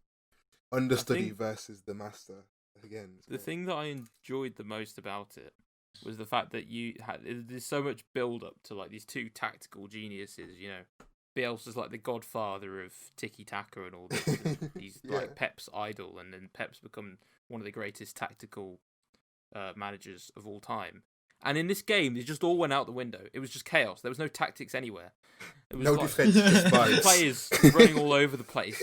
understudy versus the master again. The thing that I enjoyed the most about it was the fact that there's so much build up to like these two tactical geniuses. Bielsa's like the godfather of tiki taka and all this. And he's like Pep's idol, and then Pep's become one of the greatest tactical managers of all time. And in this game, it just all went out the window. It was just chaos. There was no tactics anywhere. It was no defense, just vibes. Players running all over the place.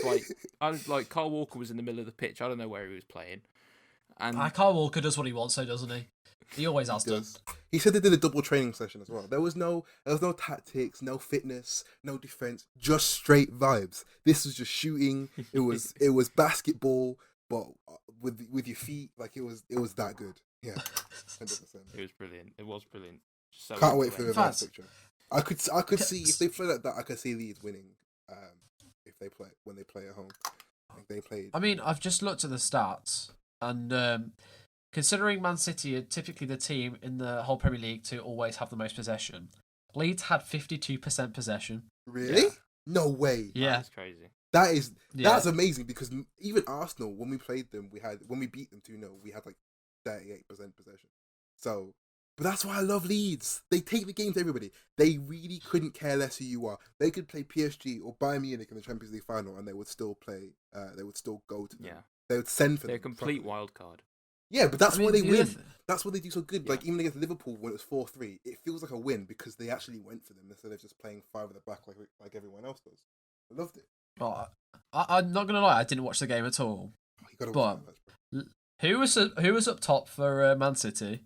Like Carl Walker was in the middle of the pitch. I don't know where he was playing. And Carl Walker does what he wants, so doesn't he? He always has done. He said they did a double training session as well. There was no tactics, no fitness, no defense, just straight vibes. This was just shooting. It was basketball, but with your feet. Like it was that good. Yeah, 100%. It was brilliant. It was brilliant. So can't wait for the last picture. I could see if they play like that. I could see Leeds winning. If they play when they play at home, like they played. I mean, I've just looked at the stats, and considering Man City are typically the team in the whole Premier League to always have the most possession, Leeds had 52% possession. Really? Yeah. No way. Yeah, that's crazy. That's amazing because even Arsenal, when we played them, when we beat them 2-0, we had like 38% possession. So, but that's why I love Leeds. They take the game to everybody. They really couldn't care less who you are. They could play PSG or Bayern Munich in the Champions League final, and they would still play. They would still go to them. Yeah. They would send for them. They're a complete wild card. Yeah, but that's why they win. That's what they do so good. Yeah. Like even against Liverpool when it was 4-3, it feels like a win because they actually went for them instead of just playing 5 at the back like everyone else does. I loved it. Oh, I'm not gonna lie, I didn't watch the game at all. But who was up top for Man City?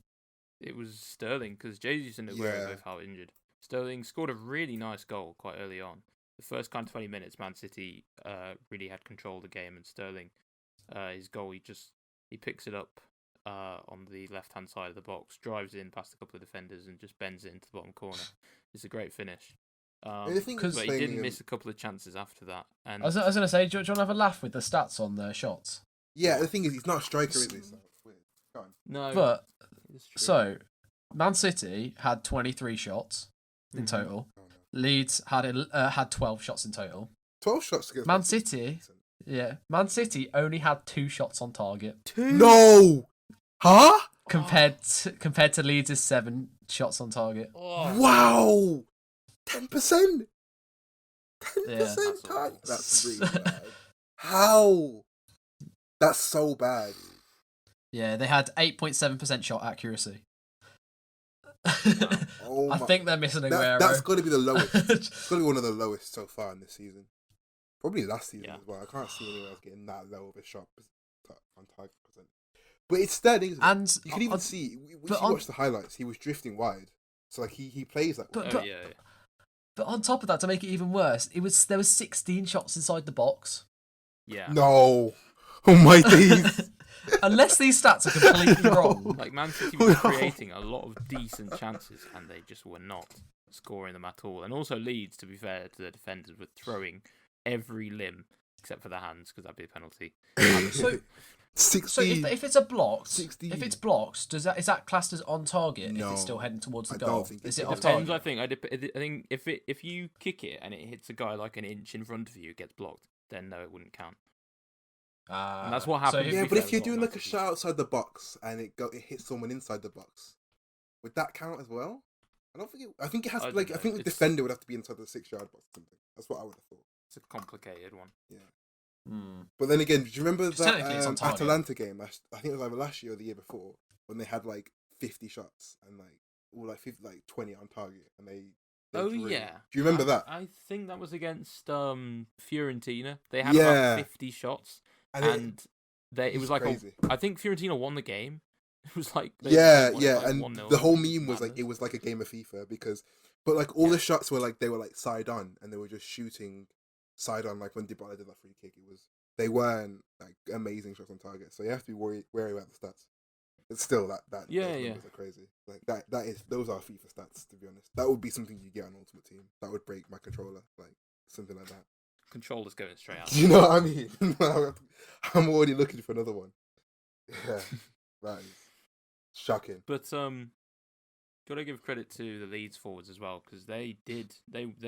It was Sterling because Jesus and Aguero both out injured. Sterling scored a really nice goal quite early on. The first kind of 20 minutes, Man City really had control of the game, and Sterling, his goal, he picks it up on the left-hand side of the box, drives in past a couple of defenders, and just bends it into the bottom corner. It's a great finish. But he didn't miss a couple of chances after that. And I was going to say, do you want to have a laugh with the stats on the shots? Yeah, the thing is, he's not a striker, is he? So it's weird. Go on. No. But, so, Man City had 23 shots, in total. Oh, no. Leeds had 12 shots in total. 12 shots against Man City, Man City only had 2 shots on target. 2? No! Huh? Compared to Leeds' 7 shots on target. Oh. Wow! 10%? 10% Yeah, target? That's really bad. How? That's so bad. Yeah, they had 8.7% shot accuracy. Oh I think they're missing Aguero. That's got to be the lowest. It's got to be one of the lowest so far in this season. Probably last season as well. I can't see anyone else getting that low of a shot on target percent. But it's steady, isn't it? And you can even see, when you watch the highlights, he was drifting wide. So like he plays that way. But on top of that, to make it even worse, there was 16 shots inside the box. Yeah. No. Oh my days. Unless these stats are completely wrong. Like, Man City were creating a lot of decent chances, and they just were not scoring them at all. And also Leeds, to be fair to the defenders, were throwing every limb except for the hands, because that'd be a penalty. So 16. if it's a blocked, 16. if it's blocked, is that classed as on target? No, if it's still heading towards the I goal, don't think is it it off Depends, target? I think if you kick it and it hits a guy like an inch in front of you, it gets blocked, then no, it wouldn't count. And that's what happened. Yeah, but if you're doing like a shot outside the box and it hits someone inside the box, would that count as well? I think it has to, like, I think the defender would have to be inside the 6-yard box or something. That's what I would have thought. It's a complicated one. Yeah. But then again, do you remember Technically it's on that target. Atalanta game? I think it was either last year or the year before, when they had like 50 shots and like 20 on target, and they Oh drew. yeah. Do you remember that? I think that was against Fiorentina. They had Yeah. about 50 shots, And it was like crazy. I think Fiorentina won the game. It was like and the the whole meme was like it was like a game of FIFA but like all the shots were like they were like side on, and they were just shooting side on, like when Dybala did that free kick. They weren't like amazing shots on target, so you have to be wary about the stats. It's still that those numbers are crazy. Like those are FIFA stats, to be honest. That would be something you get on Ultimate Team. That would break my controller, like something like that. Controller's going straight out. Do you know what I mean? I'm already looking for another one. Yeah, that is shocking. But gotta give credit to the Leeds forwards as well, because they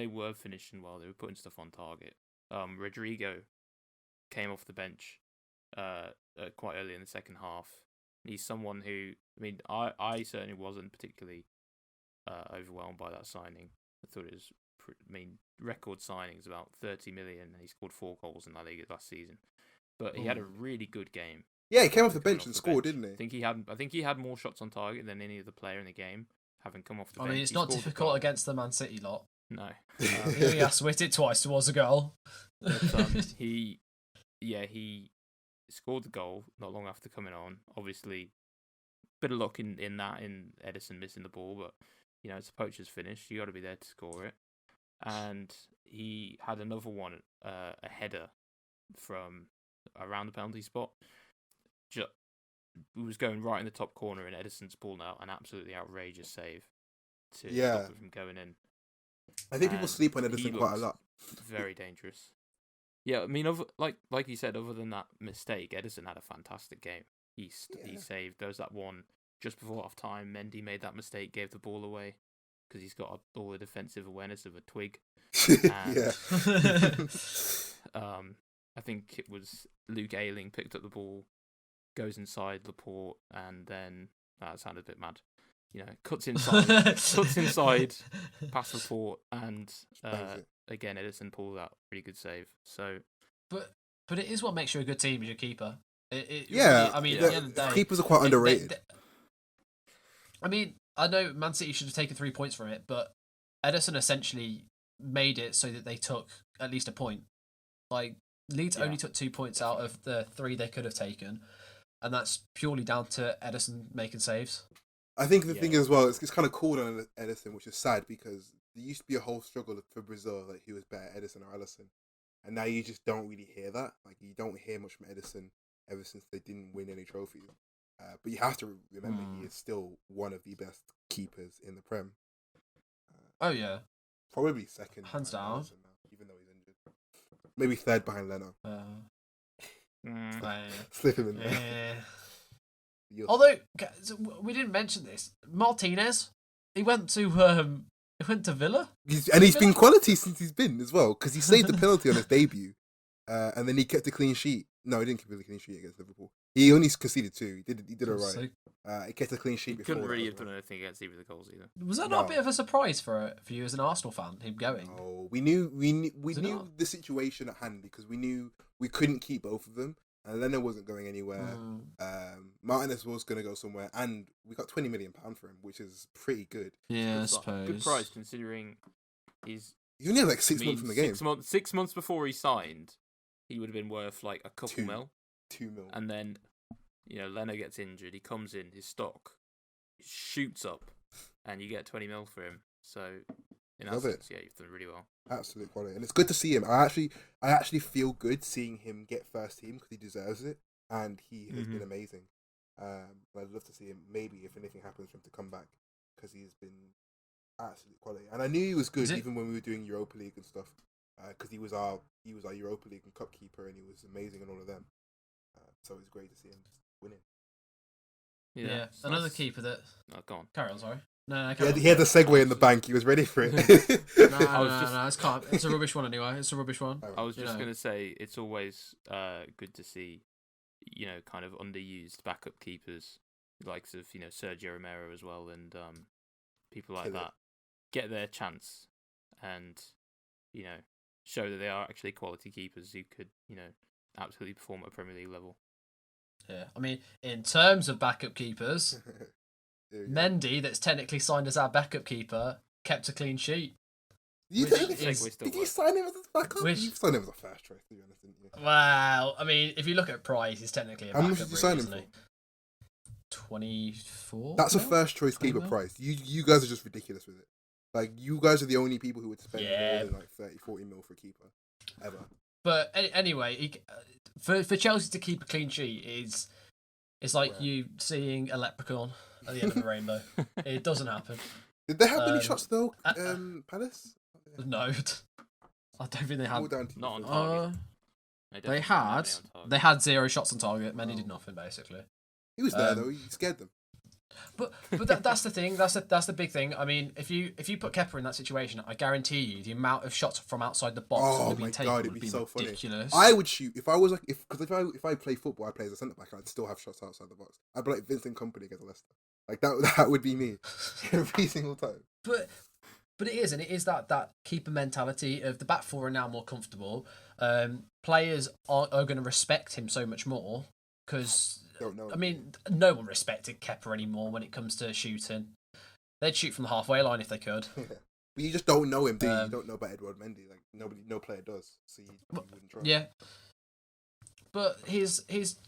were finishing well. They were putting stuff on target. Rodrigo came off the bench quite early in the second half. He's someone who, I mean, I certainly wasn't particularly overwhelmed by that signing. I thought it was, record signings, about 30 million, and he scored 4 goals in La Liga last season. But he had a really good game. Yeah, he came off the bench and scored, didn't he? I think he had more shots on target than any other player in the game, having come off the bench. I mean, it's not difficult against the Man City lot. No. He only has to hit it twice towards a goal. But, he scored the goal not long after coming on. Obviously, bit of luck in Edison missing the ball, but it's a poacher's finish. You got to be there to score it. And he had another one, a header from around the penalty spot. It was going right in the top corner, and Edison's pulled out an absolutely outrageous save to stop it from going in. I think people sleep on Edison quite a lot. Very dangerous. Yeah, I mean, like you said, other than that mistake, Edison had a fantastic game. He saved. There was that one just before half time. Mendy made that mistake, gave the ball away because he's got all the defensive awareness of a twig. And, I think it was Luke Ayling picked up the ball, goes inside Laporte, and then that sounded a bit mad. Cuts inside, past Laporte, and again Edison pulled that really good save. So, but it is what makes you a good team, is your keeper. I mean, at the end of the day, keepers are quite underrated. I mean, I know Man City should have taken 3 points from it, but Edison essentially made it so that they took at least a point. Like, Leeds only took 2 points out of the 3 they could have taken, and that's purely down to Edison making saves. I think the thing as well, it's kind of cool on Edison, which is sad because there used to be a whole struggle for Brazil, like who was better, Edison or Alisson, and now you just don't really hear that. Like, you don't hear much from Edison ever since they didn't win any trophies. But you have to remember he is still one of the best keepers in the Prem. Oh yeah, probably second, hands down. Now, even though he's injured, maybe third behind Leno. Slip him in there. Although we didn't mention this, Martinez, he went to He went to Villa? He's been quality since he's been as well, because he saved the penalty on his debut, and then he kept a clean sheet. No, he didn't keep a clean sheet against Liverpool. He only conceded 2. He did all right. He kept a clean sheet before. Couldn't really that have as well. done anything against either of the goals either. Was that not a bit of a surprise for you as an Arsenal fan, him going? Oh, we knew Was it not? the situation at hand, because we knew we couldn't keep both of them, and Leno wasn't going anywhere. Martinez was going to go somewhere, and we got £20 million for him, which is pretty good. Yeah, I Good suppose. price considering he's. He only had like 6 months from the game. 6 months before he signed, he would have been worth like a couple mil. 2 mil. And then, Leno gets injured. He comes in, his stock shoots up, and you get 20 mil for him. So, in that sense, yeah, you've done really well. Absolute quality, and it's good to see him. I actually feel good seeing him get first team, because he deserves it, and he has been amazing. I'd love to see him. Maybe if anything happens for him to come back, because he's been absolute quality. And I knew he was good even when we were doing Europa League and stuff, because he was our Europa League and Cup keeper, and he was amazing in all of them. So it's great to see him winning. Yeah. Another keeper that. Oh, go on. Carry on, sorry. No, he had the segue in the bank. He was ready for it. No, it's can't. It's a rubbish one anyway. It's a rubbish one. I was just going to say, it's always good to see, kind of underused backup keepers, the likes of, Sergio Romero as well, and people like that, get their chance and, show that they are actually quality keepers who could, absolutely perform at a Premier League level. Yeah, I mean, in terms of backup keepers, Mendy, that's technically signed as our backup keeper, kept a clean sheet. Did you sign him as a backup? You signed him as a first choice, to be honest, didn't you? Well, I mean, if you look at price, he's technically a backup. How much did you sign him for? 24. That's a first choice keeper price. You guys are just ridiculous with it. Like, you guys are the only people who would spend more than like 30-40 mil for a keeper ever. But anyway, for Chelsea to keep a clean sheet is like you seeing a leprechaun at the end of the rainbow. It doesn't happen. Did they have any shots though, Palace? No, I don't think they had. Not on target. They had 0 shots on target. Mendy did nothing basically. He was there though. He scared them. But that's the thing. That's the big thing. I mean, if you put Kepa in that situation, I guarantee you the amount of shots from outside the box that would be taken would be so ridiculous. Funny. I would shoot if I was like if I play football, I play as a centre back. I'd still have shots outside the box. I'd be like Vincent Kompany against Leicester. Like that would be me every single time. But it is that keeper mentality of the back four are now more comfortable. Players are going to respect him so much more because. I mean, no one respected Kepa anymore when it comes to shooting. They'd shoot from the halfway line if they could. But you just don't know him, do you? You don't know about Edouard Mendy. Like no player does, so you wouldn't try. Yeah. But his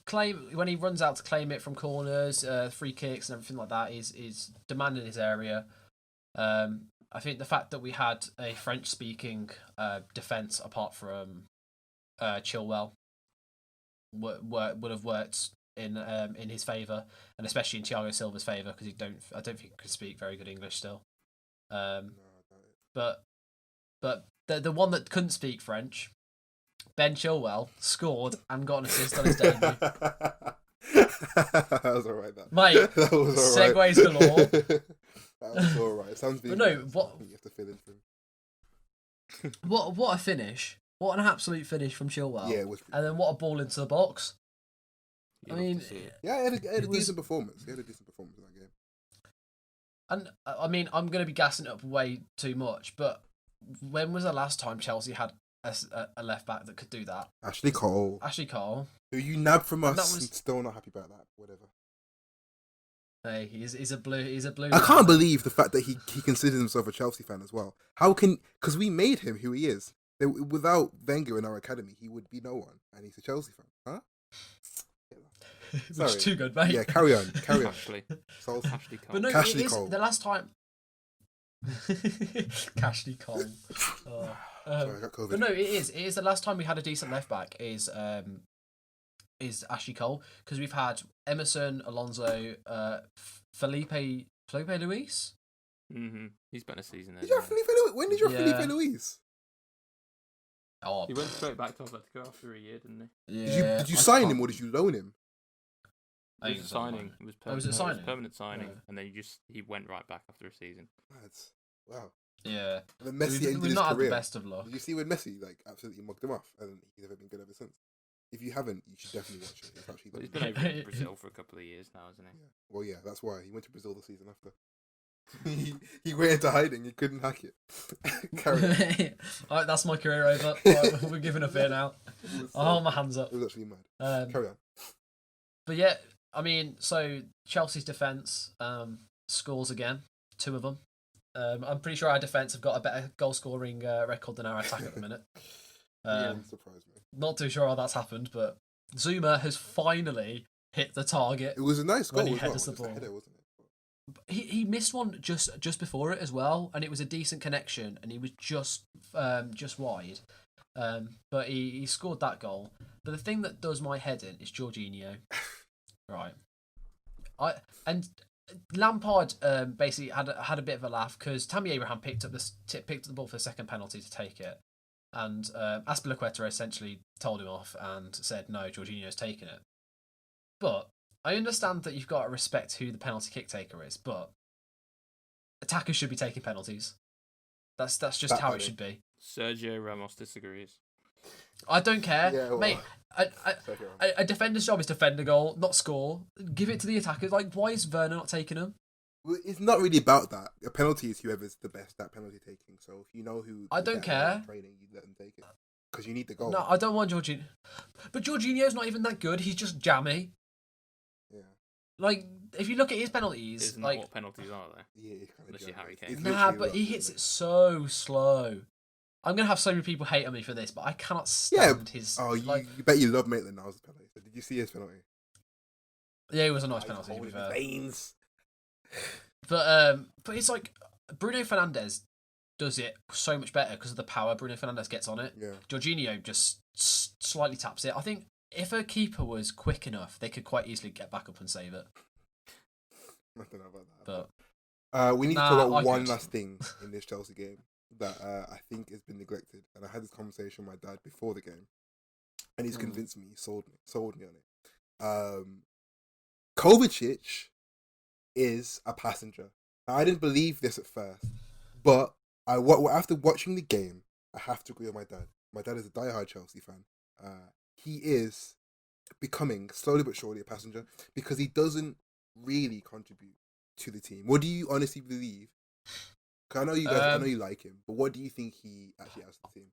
claim when he runs out to claim it from corners, free kicks and everything like that is demanding his area. I think the fact that we had a French-speaking defence apart from Chilwell would have worked in his favour, and especially in Thiago Silva's favour because I don't think he could speak very good English still. But the one that couldn't speak French, Ben Chilwell, scored and got an assist on his debut. That was alright. Mate, that was alright. Segues galore. That was alright. Sounds big. No, what you have to fill in for him. What a finish! What an absolute finish from Chilwell. Yeah, it was. And then what a ball into the box. I mean, yeah, he had a decent performance. He had a decent performance in that game. And I mean, I'm going to be gassing it up way too much, but when was the last time Chelsea had a left back that could do that? Ashley Cole. Who you nabbed from us and still not happy about that. Whatever. Hey, he's a blue. I can't believe the fact that he considers himself a Chelsea fan as well. Because we made him who he is. Without Wenger in our academy, he would be no one, and he's a Chelsea fan, huh? Which is too good, mate. Yeah, carry on. Ashley Cole. But no, Ashley it is Cole. the last time. Ashley Cole. Sorry, I got COVID. But no, it is the last time we had a decent left back is Ashley Cole because we've had Emerson, Alonso, Felipe Luis. He's been a season there. Did you have Felipe Luis? When did you have Felipe Luis? Oh, he went straight back to Atletico after a year, didn't he? Yeah. Did you sign him or did you loan him? It was a signing. It was permanent. Was it a signing? Permanent signing, and then he went right back after a season. Wow. Yeah. And then Messi We've ended his not had the career. best of luck. Did you see when Messi absolutely mugged him off, and he's never been good ever since? If you haven't, you should definitely watch it. It's actually He's been over in Brazil for a couple of years now, hasn't he? Yeah. Well, yeah, that's why he went to Brazil the season after. he went into hiding. He couldn't hack it. Carry on. Alright, that's my career over. Right, we're giving up here now. I'll hold my hands up. It was actually mad. Carry on. But yeah, I mean, so Chelsea's defence scores again, 2 of them. I'm pretty sure our defence have got a better goal scoring record than our attack at the minute. Surprised me. Not too sure how that's happened, but Zuma has finally hit the target. It was a nice goal when he as well. headers the ball. Header, wasn't it? He missed one just before it as well, and it was a decent connection, and he was just wide. But he scored that goal. But the thing that does my head in is Jorginho. Right. And Lampard basically had a bit of a laugh because Tammy Abraham picked up the ball for the second penalty to take it, and Azpilicueta essentially told him off and said, "No, Jorginho's taken it." But I understand that you've got to respect who the penalty kick taker is, but attackers should be taking penalties. That's just how it should be. Sergio Ramos disagrees. I don't care, Yeah, well, mate. A defender's job is to defend a goal, not score. Give it to the attackers. Like, why is Werner not taking them? Well, it's not really about that. A penalty is whoever's the best at penalty taking. So if you know who, I don't care. Training, you let them take it because you need the goal. No, I don't want Jorginho. But Jorginho's not even that good. He's just jammy. Yeah. Like, if you look at his penalties, Isn't like, that what penalties are there? Yeah, it's kind of Unless you're Harry Kane. It's nah, literally but rough, he hits isn't it so slow. I'm gonna have so many people hate on me for this, but I cannot stand his. Oh, like, you bet you love Maitland-Niles' penalty. Did you see his penalty? yeah, it was a nice He's penalty. To be holding fair. veins. But it's like Bruno Fernandes does it so much better because of the power Bruno Fernandes gets on it. Yeah. Jorginho just slightly taps it. I think if a keeper was quick enough, they could quite easily get back up and save it. I don't know about that. But we need to Nah, talk about I one could. last thing in this Chelsea game that I think has been neglected. And I had this conversation with my dad before the game, and he's convinced me, sold me on it. Kovacic is a passenger. Now, I didn't believe this at first, but after watching the game, I have to agree with my dad. My dad is a diehard Chelsea fan. He is becoming slowly but surely a passenger because he doesn't really contribute to the team. What do you honestly believe? 'Cause I know you guys, I know you like him, but what do you think he actually has to the team?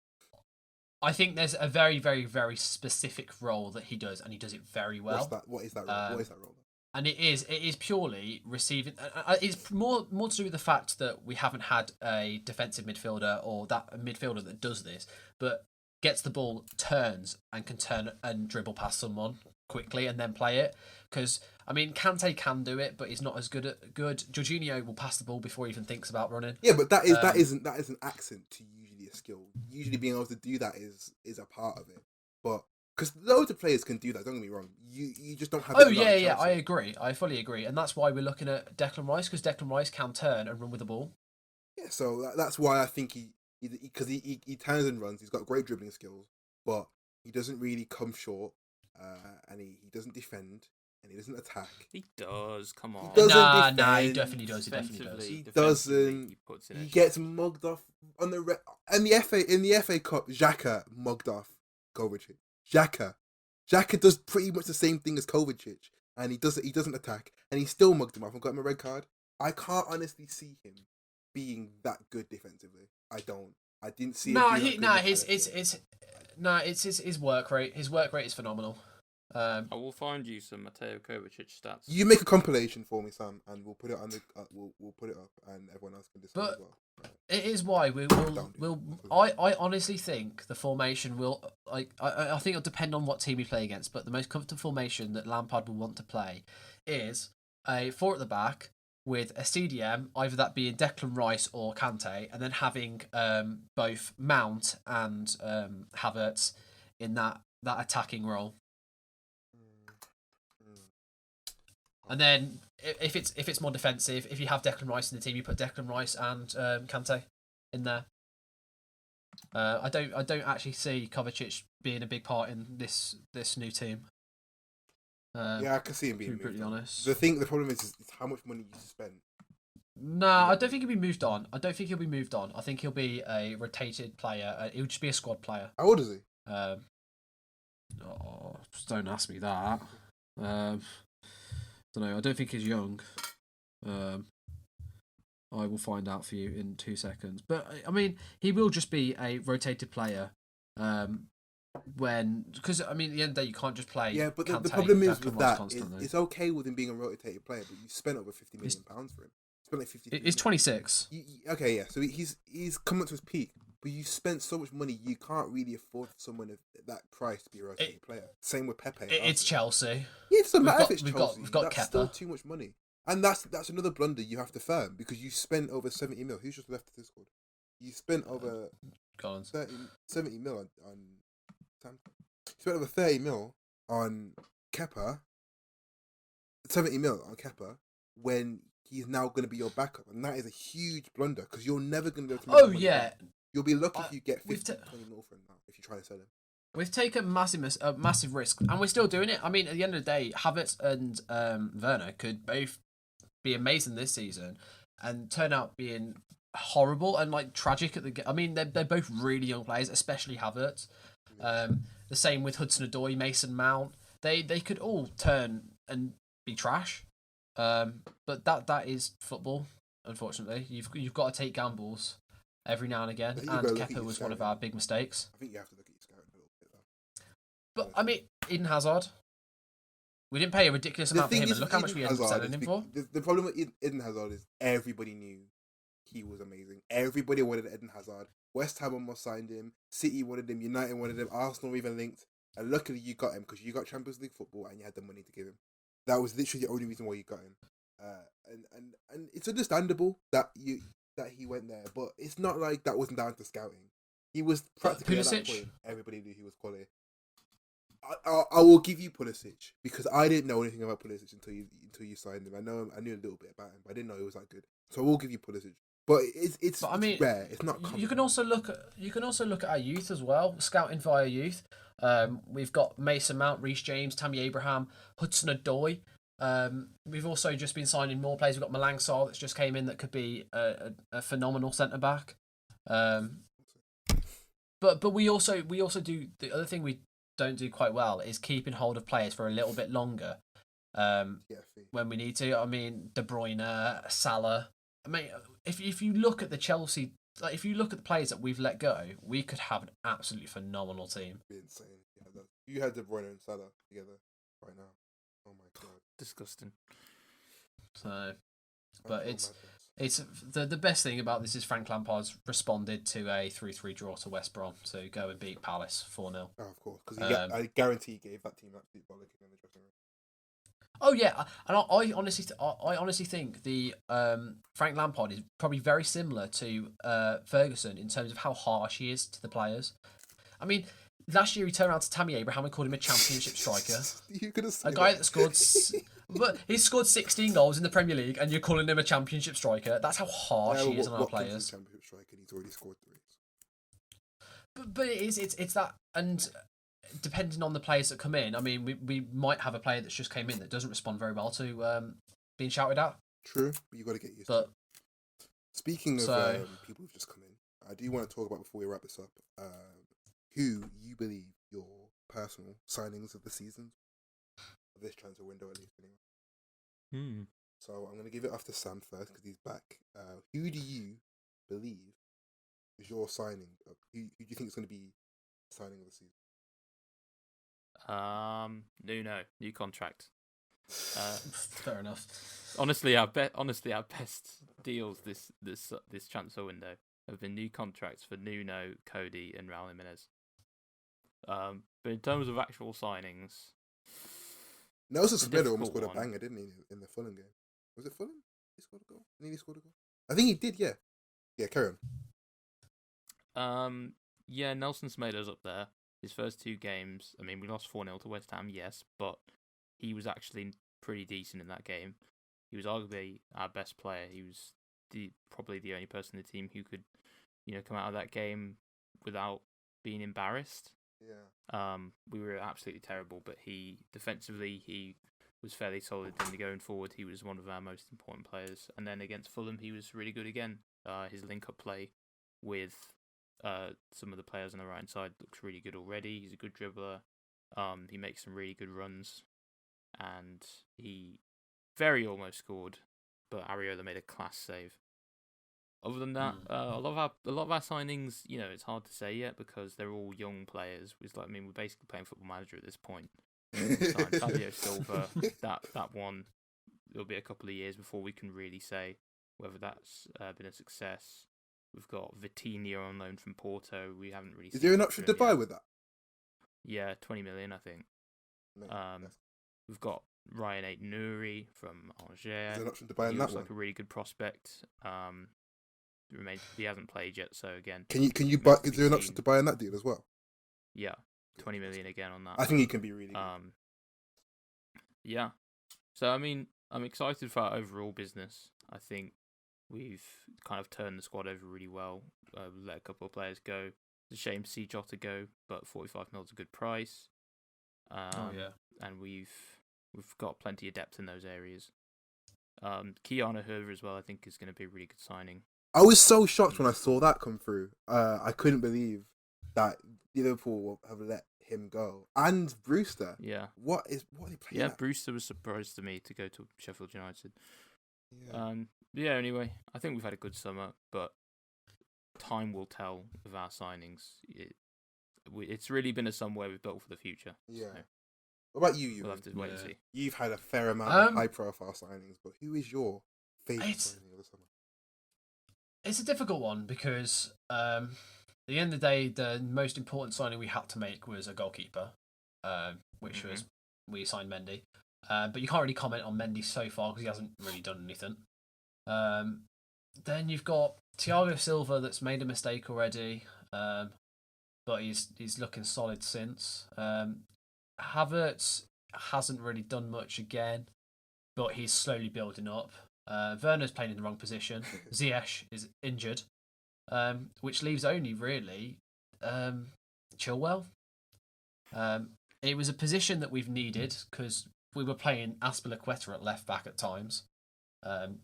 I think there's a very, very, very specific role that he does, and he does it very well. What is that role? What is that role? And it is purely receiving. It's more to do with the fact that we haven't had a defensive midfielder or that midfielder that does this, but gets the ball, turns, and can turn and dribble past someone quickly and then play it. Because I mean, Kante can do it, but he's not as good. Jorginho will pass the ball before he even thinks about running. Yeah, but that isn't an accent to usually a skill. Usually, being able to do that is a part of it. But because loads of players can do that. Don't get me wrong. You just don't have. Oh yeah, I agree. I fully agree, and that's why we're looking at Declan Rice because Declan Rice can turn and run with the ball. Yeah, so that's why I think he turns and runs. He's got great dribbling skills, but he doesn't really come short, and he doesn't defend, and he doesn't attack. He does. Come on. He doesn't Nah, he defend. definitely does. He definitely does. He Defensively, doesn't. He puts in He a gets mugged off on the in the FA Cup. Xhaka mugged off Kovacic. Xhaka does pretty much the same thing as Kovacic, and he doesn't attack, and he still mugged him off and got him a red card. I can't honestly see him being that good defensively. I don't. I didn't see. It's his work rate. His work rate is phenomenal. I will find you some Mateo Kovacic stats. You make a compilation for me, Sam, and we'll put it on the. We'll put it up, and everyone else can decide as well. It is why I honestly think the formation will. I think it'll depend on what team we play against, but the most comfortable formation that Lampard will want to play is a 4 at the back with a CDM, either that being Declan Rice or Kante, and then having both Mount and Havertz in that attacking role. And then if it's more defensive, if you have Declan Rice in the team, you put Declan Rice and Kante in there. I don't actually see Kovacic being a big part in this new team. Yeah, I can see him being. To be pretty honest, the problem is how much money you spend No, I don't think he'll be moved on. I think he'll be a rotated player. He'll just be a squad player. How old is he? Just don't ask me that. Don't know. I don't think he's young. I will find out for you in 2 seconds. But I mean, he will just be a rotated player. Because I mean, at the end of the day, you can't just play. Yeah, but the Kante, problem is Declan with Rice that, constantly. it's okay with him being a rotated player, but you spent over £50 million for him. Spent like 50. He's 26. Okay, yeah. So he's come up to his peak, but you spent so much money, you can't really afford someone of that price to be a rotated player. Same with Pepe. It's Chelsea. Yeah, it doesn't matter if it's we've Chelsea. We've got that's Kepa. still too much money, and that's another blunder you have to firm because you spent over 70 mil. Who's just left this squad? You spent over 70 mil on Sam. You spent over 30 mil on Kepa. 70 mil on Kepa when he's now going to be your backup, and that is a huge blunder because you're never going to be able to. Make money back. You'll be lucky if you get 20 mil for him now if you try to sell him. We've taken a massive risk, and we're still doing it. I mean, at the end of the day, Havertz and Werner could both be amazing this season and turn out being horrible and like tragic at the. I mean, they're both really young players, especially Havertz. The same with Hudson-Odoi, Mason Mount. They could all turn and be trash. But that is football. Unfortunately, you've got to take gambles every now and again. And Kepa was one of our big mistakes. I think you have to look at your scouting a little bit though. But I mean, Eden Hazard. We didn't pay a ridiculous amount for him, and look how much we ended up selling him for. The problem with Eden Hazard is everybody knew he was amazing. Everybody wanted Eden Hazard. West Ham almost signed him. City wanted him. United wanted him. Arsenal even linked. And luckily you got him because you got Champions League football and you had the money to give him. That was literally the only reason why you got him. And it's understandable that he went there, but it's not like that wasn't down to scouting. He was practically at that point. Everybody knew he was quality. I will give you Pulisic because I didn't know anything about Pulisic until you signed him. I knew a little bit about him, but I didn't know he was that good. So I will give you Pulisic. But it's rare. It's not common. You can also look at our youth as well, scouting via youth. We've got Mason Mount, Reece James, Tammy Abraham, Hudson-Odoi. We've also just been signing more players. We've got Malang Sarr that's just came in that could be a phenomenal centre back. But we also do the other thing we don't do quite well is keeping hold of players for a little bit longer. When we need to. I mean, De Bruyne, Salah. I mean, if you look at the Chelsea, like if you look at the players that we've let go, we could have an absolutely phenomenal team. It'd be insane. Yeah, you had De Bruyne and Salah together right now. Oh my god, disgusting. So, but it's the best thing about this is Frank Lampard's responded to a 3-3 draw to West Brom to go and beat Palace 4-0. Oh, of course, because I guarantee he gave that team absolute bollocking in the dressing room. Oh yeah, and I honestly think the Frank Lampard is probably very similar to Ferguson in terms of how harsh he is to the players. I mean, last year he turned around to Tammy Abraham and called him a championship striker. You could have a guy that scored, but he scored 16 goals in the Premier League, and you're calling him a championship striker. That's how harsh he is on our players. Championship striker, and he's already scored 3. But it's that, and depending on the players that come in, I mean, we might have a player that's just came in that doesn't respond very well to being shouted at. True, but you got to get used to it. Speaking of people who've just come in, I do want to talk about before we wrap this up. Who you believe your personal signings of the season, of this transfer window at least, anyway. So I'm going to give it off to Sam first because he's back. Who do you believe is your signing? Who do you think is going to be signing of the season? Nuno, new contract. Fair enough. Honestly, our best deals this transfer window have been new contracts for Nuno, Cody, and Raul Jimenez. But in terms of actual signings, Nelson Semedo almost scored a banger, didn't he, in the Fulham game? Was it Fulham? He scored a goal. Nearly scored a goal. I think he did. Yeah. Yeah. Carry on. Yeah, Nelson Semedo's up there. His first 2 games, I mean, we lost 4-0 to West Ham, yes, but he was actually pretty decent in that game. He was arguably our best player. He was probably the only person in the team who could, come out of that game without being embarrassed. Yeah. We were absolutely terrible, but defensively he was fairly solid. Then going forward, he was one of our most important players. And then against Fulham, he was really good again. His link-up play with some of the players on the right side looks really good already. He's a good dribbler. He makes some really good runs, and he very almost scored, but Areola made a class save. Other than that, a lot of our signings, it's hard to say yet because they're all young players. We're basically playing Football Manager at this point. We signed Fabio Silva. That one, it'll be a couple of years before we can really say whether that's been a success. We've got Vitinha on loan from Porto. We haven't really. Is there an option to buy with that? Yeah, 20 million, I think. We've got Ryan Aït-Nouri from Angers. Is there an option to buy in He that looks one? like a really good prospect. He hasn't played yet, so again. Can you buy? Is there an option to buy in that deal as well? Yeah, 20 million again on that. I think he can be really good. Yeah. So I'm excited for our overall business. I think we've kind of turned the squad over really well. Let a couple of players go. It's a shame to see Jota go, but 45 mil is a good price. And we've got plenty of depth in those areas. Kiana Hoover as well, I think, is going to be a really good signing. I was so shocked when I saw that come through. I couldn't believe that Liverpool have let him go. And Brewster. Yeah. What are they playing? Yeah, at? Brewster was surprised to me to go to Sheffield United. Yeah. Anyway, I think we've had a good summer, but time will tell with our signings. It's really been a summer where we've built for the future. Yeah. So What about you? we'll have to wait and see. You've had a fair amount of high-profile signings, but who is your favourite signing of the summer? It's a difficult one because at the end of the day, the most important signing we had to make was a goalkeeper, which was we signed Mendy. But you can't really comment on Mendy so far because he hasn't really done anything. Then you've got Thiago Silva that's made a mistake already, but he's looking solid since. Havertz hasn't really done much again, but he's slowly building up. Werner's playing in the wrong position. Ziyech is injured, which leaves only really Chilwell. It was a position that we've needed because we were playing Aspilicueta at left back at times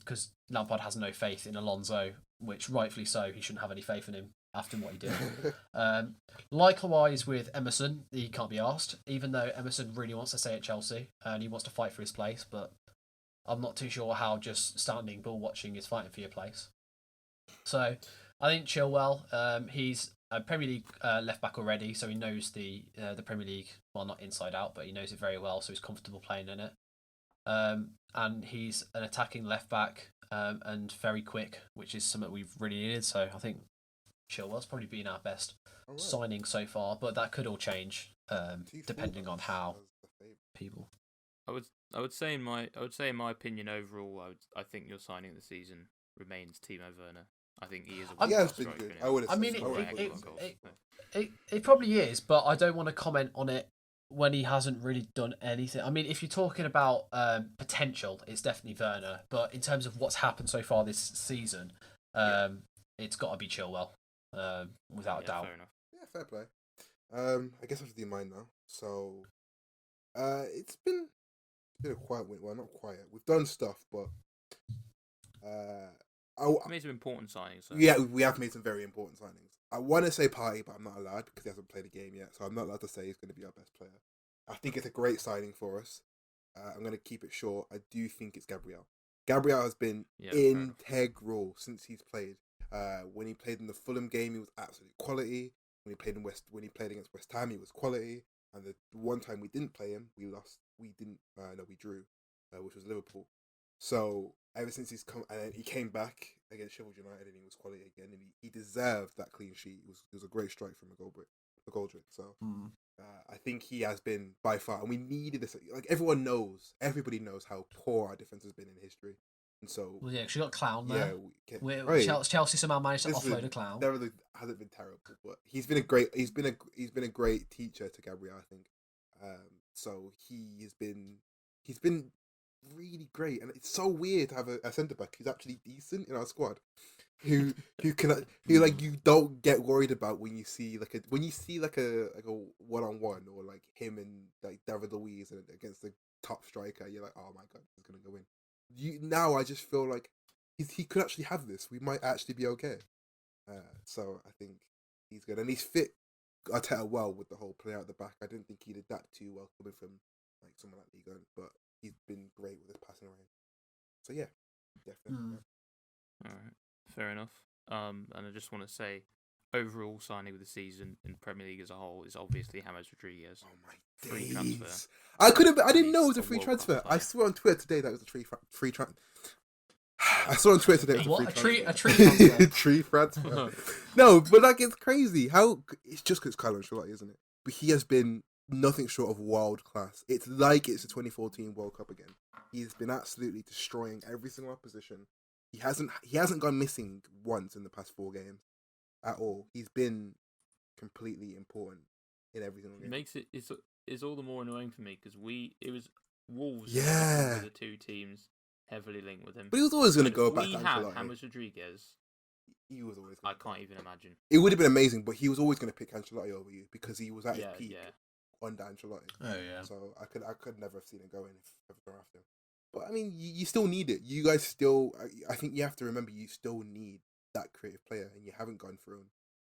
because Lampard has no faith in Alonso, which rightfully so. He shouldn't have any faith in him after what he did. Likewise with Emerson, he can't be asked, even though Emerson really wants to stay at Chelsea and he wants to fight for his place, but I'm not too sure how just standing ball watching is fighting for your place. So I think Chilwell, he's a Premier League left back already, so he knows the Premier League, well, not inside out, but he knows it very well, so he's comfortable playing in it. And he's an attacking left back and very quick, which is something we've really needed. So I think Chilwell's probably been our best signing so far, but that could all change depending on how people. I would say in my opinion overall, I think your signing of the season remains Timo Werner. I think he is a yeah, it's been good. It probably is, but I don't want to comment on it when he hasn't really done anything. I mean, if you're talking about potential, it's definitely Werner, but in terms of what's happened so far this season, it's got to be Chilwell, without a doubt. Fair enough. Yeah, fair play. I guess I have to do mine now. So, it's been a quiet week. Well, not quiet. We've done stuff, but we made some important signings. So. Yeah, we have made some very important signings. I want to say Partey, but I'm not allowed because he hasn't played a game yet, so I'm not allowed to say he's going to be our best player. I think it's a great signing for us. I'm going to keep it short. I do think it's Gabriel. Gabriel has been integral since he's played. When he played in the Fulham game, he was absolute quality. When he played against West Ham, he was quality. And the one time we didn't play him, we lost. We drew, which was Liverpool. So ever since he's come and he came back against Sheffield United and he was quality again, and he deserved that clean sheet. It was a great strike from McGoldrick. So I think he has been by far, and we needed this. Like everybody knows how poor our defense has been in history, and so she got Clown there. Yeah, Chelsea somehow managed to offload a Clown. That really hasn't been terrible, but he's been a great teacher to Gabriel, I think. So he's been really great, and it's so weird to have a centre back who's actually decent in our squad, who you don't get worried about when you see like a 1-on-1 or like him and like David Luiz against the top striker. You're like, oh my god, he's gonna go in. Now I just feel like he could actually have this. We might actually be okay. So I think he's good, and he's fit Arteta well with the whole play out the back. I didn't think he'd adapt too well coming from like someone like Liga, but he's been great with his passing around. So yeah, definitely. All right, fair enough. And I just want to say, overall signing of the season in Premier League as a whole is obviously James Rodriguez. Oh my Free days! transfer. I didn't know it was a He's a free world-class transfer. I player. saw on Twitter today that it was a free transfer. I saw on Twitter today it was What? a free A tree transfer. transfer? Tree transfer. No, but like it's crazy. How it's just because Carlo Ancelotti, isn't it? But he has been nothing short of world class. It's like it's the 2014 World Cup again. He's been absolutely destroying every single opposition. He hasn't gone missing once in the past 4 games at all. He's been completely important in every single game. It makes it's all the more annoying for me because it was Wolves. Yeah. Were the 2 teams heavily linked with him. But he was always going to If go back we to had Ancelotti. James Rodriguez, He was always. I can't even imagine. It would have been amazing, but he was always going to pick Ancelotti over you because he was at his peak under Ancelotti. Oh yeah. So I could never have seen it going if ever after. But I mean, you still need it. You guys still. I think you have to remember you still need that creative player, and you haven't gone through him.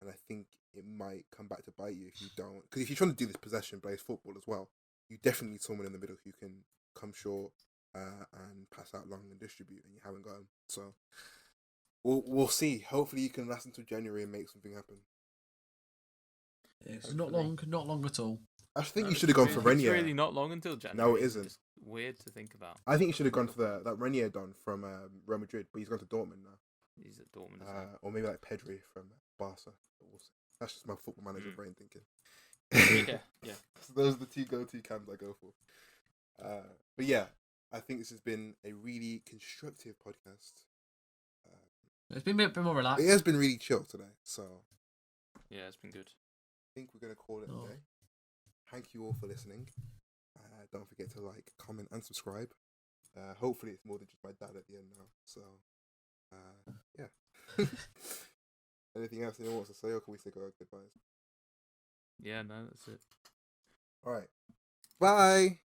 And I think it might come back to bite you if you don't. Because if you're trying to do this possession-based football as well, you definitely need someone in the middle who can come short and pass out long and distribute, and you haven't got him. So we'll see. Hopefully, you can last until January and make something happen. It's not long at all. I think you should have gone for Renier. It's really not long until January. No, it isn't. It's weird to think about. I think you should have gone for that Renier done from Real Madrid, but he's gone to Dortmund now. He's at Dortmund. Or maybe like Pedri from Barca. But we'll see. That's just my football manager brain thinking. Yeah. So those are the 2 go-to cams I go for. But yeah, I think this has been a really constructive podcast. It's been a bit more relaxed. It has been really chill today, so Yeah, it's been good. I think we're going to call it a day. Thank you all for listening. Don't forget to like, comment, and subscribe. Hopefully, it's more than just my dad at the end now. So, yeah. Anything else anyone wants to say, or can we say goodbyes? Yeah, no, that's it. All right. Bye.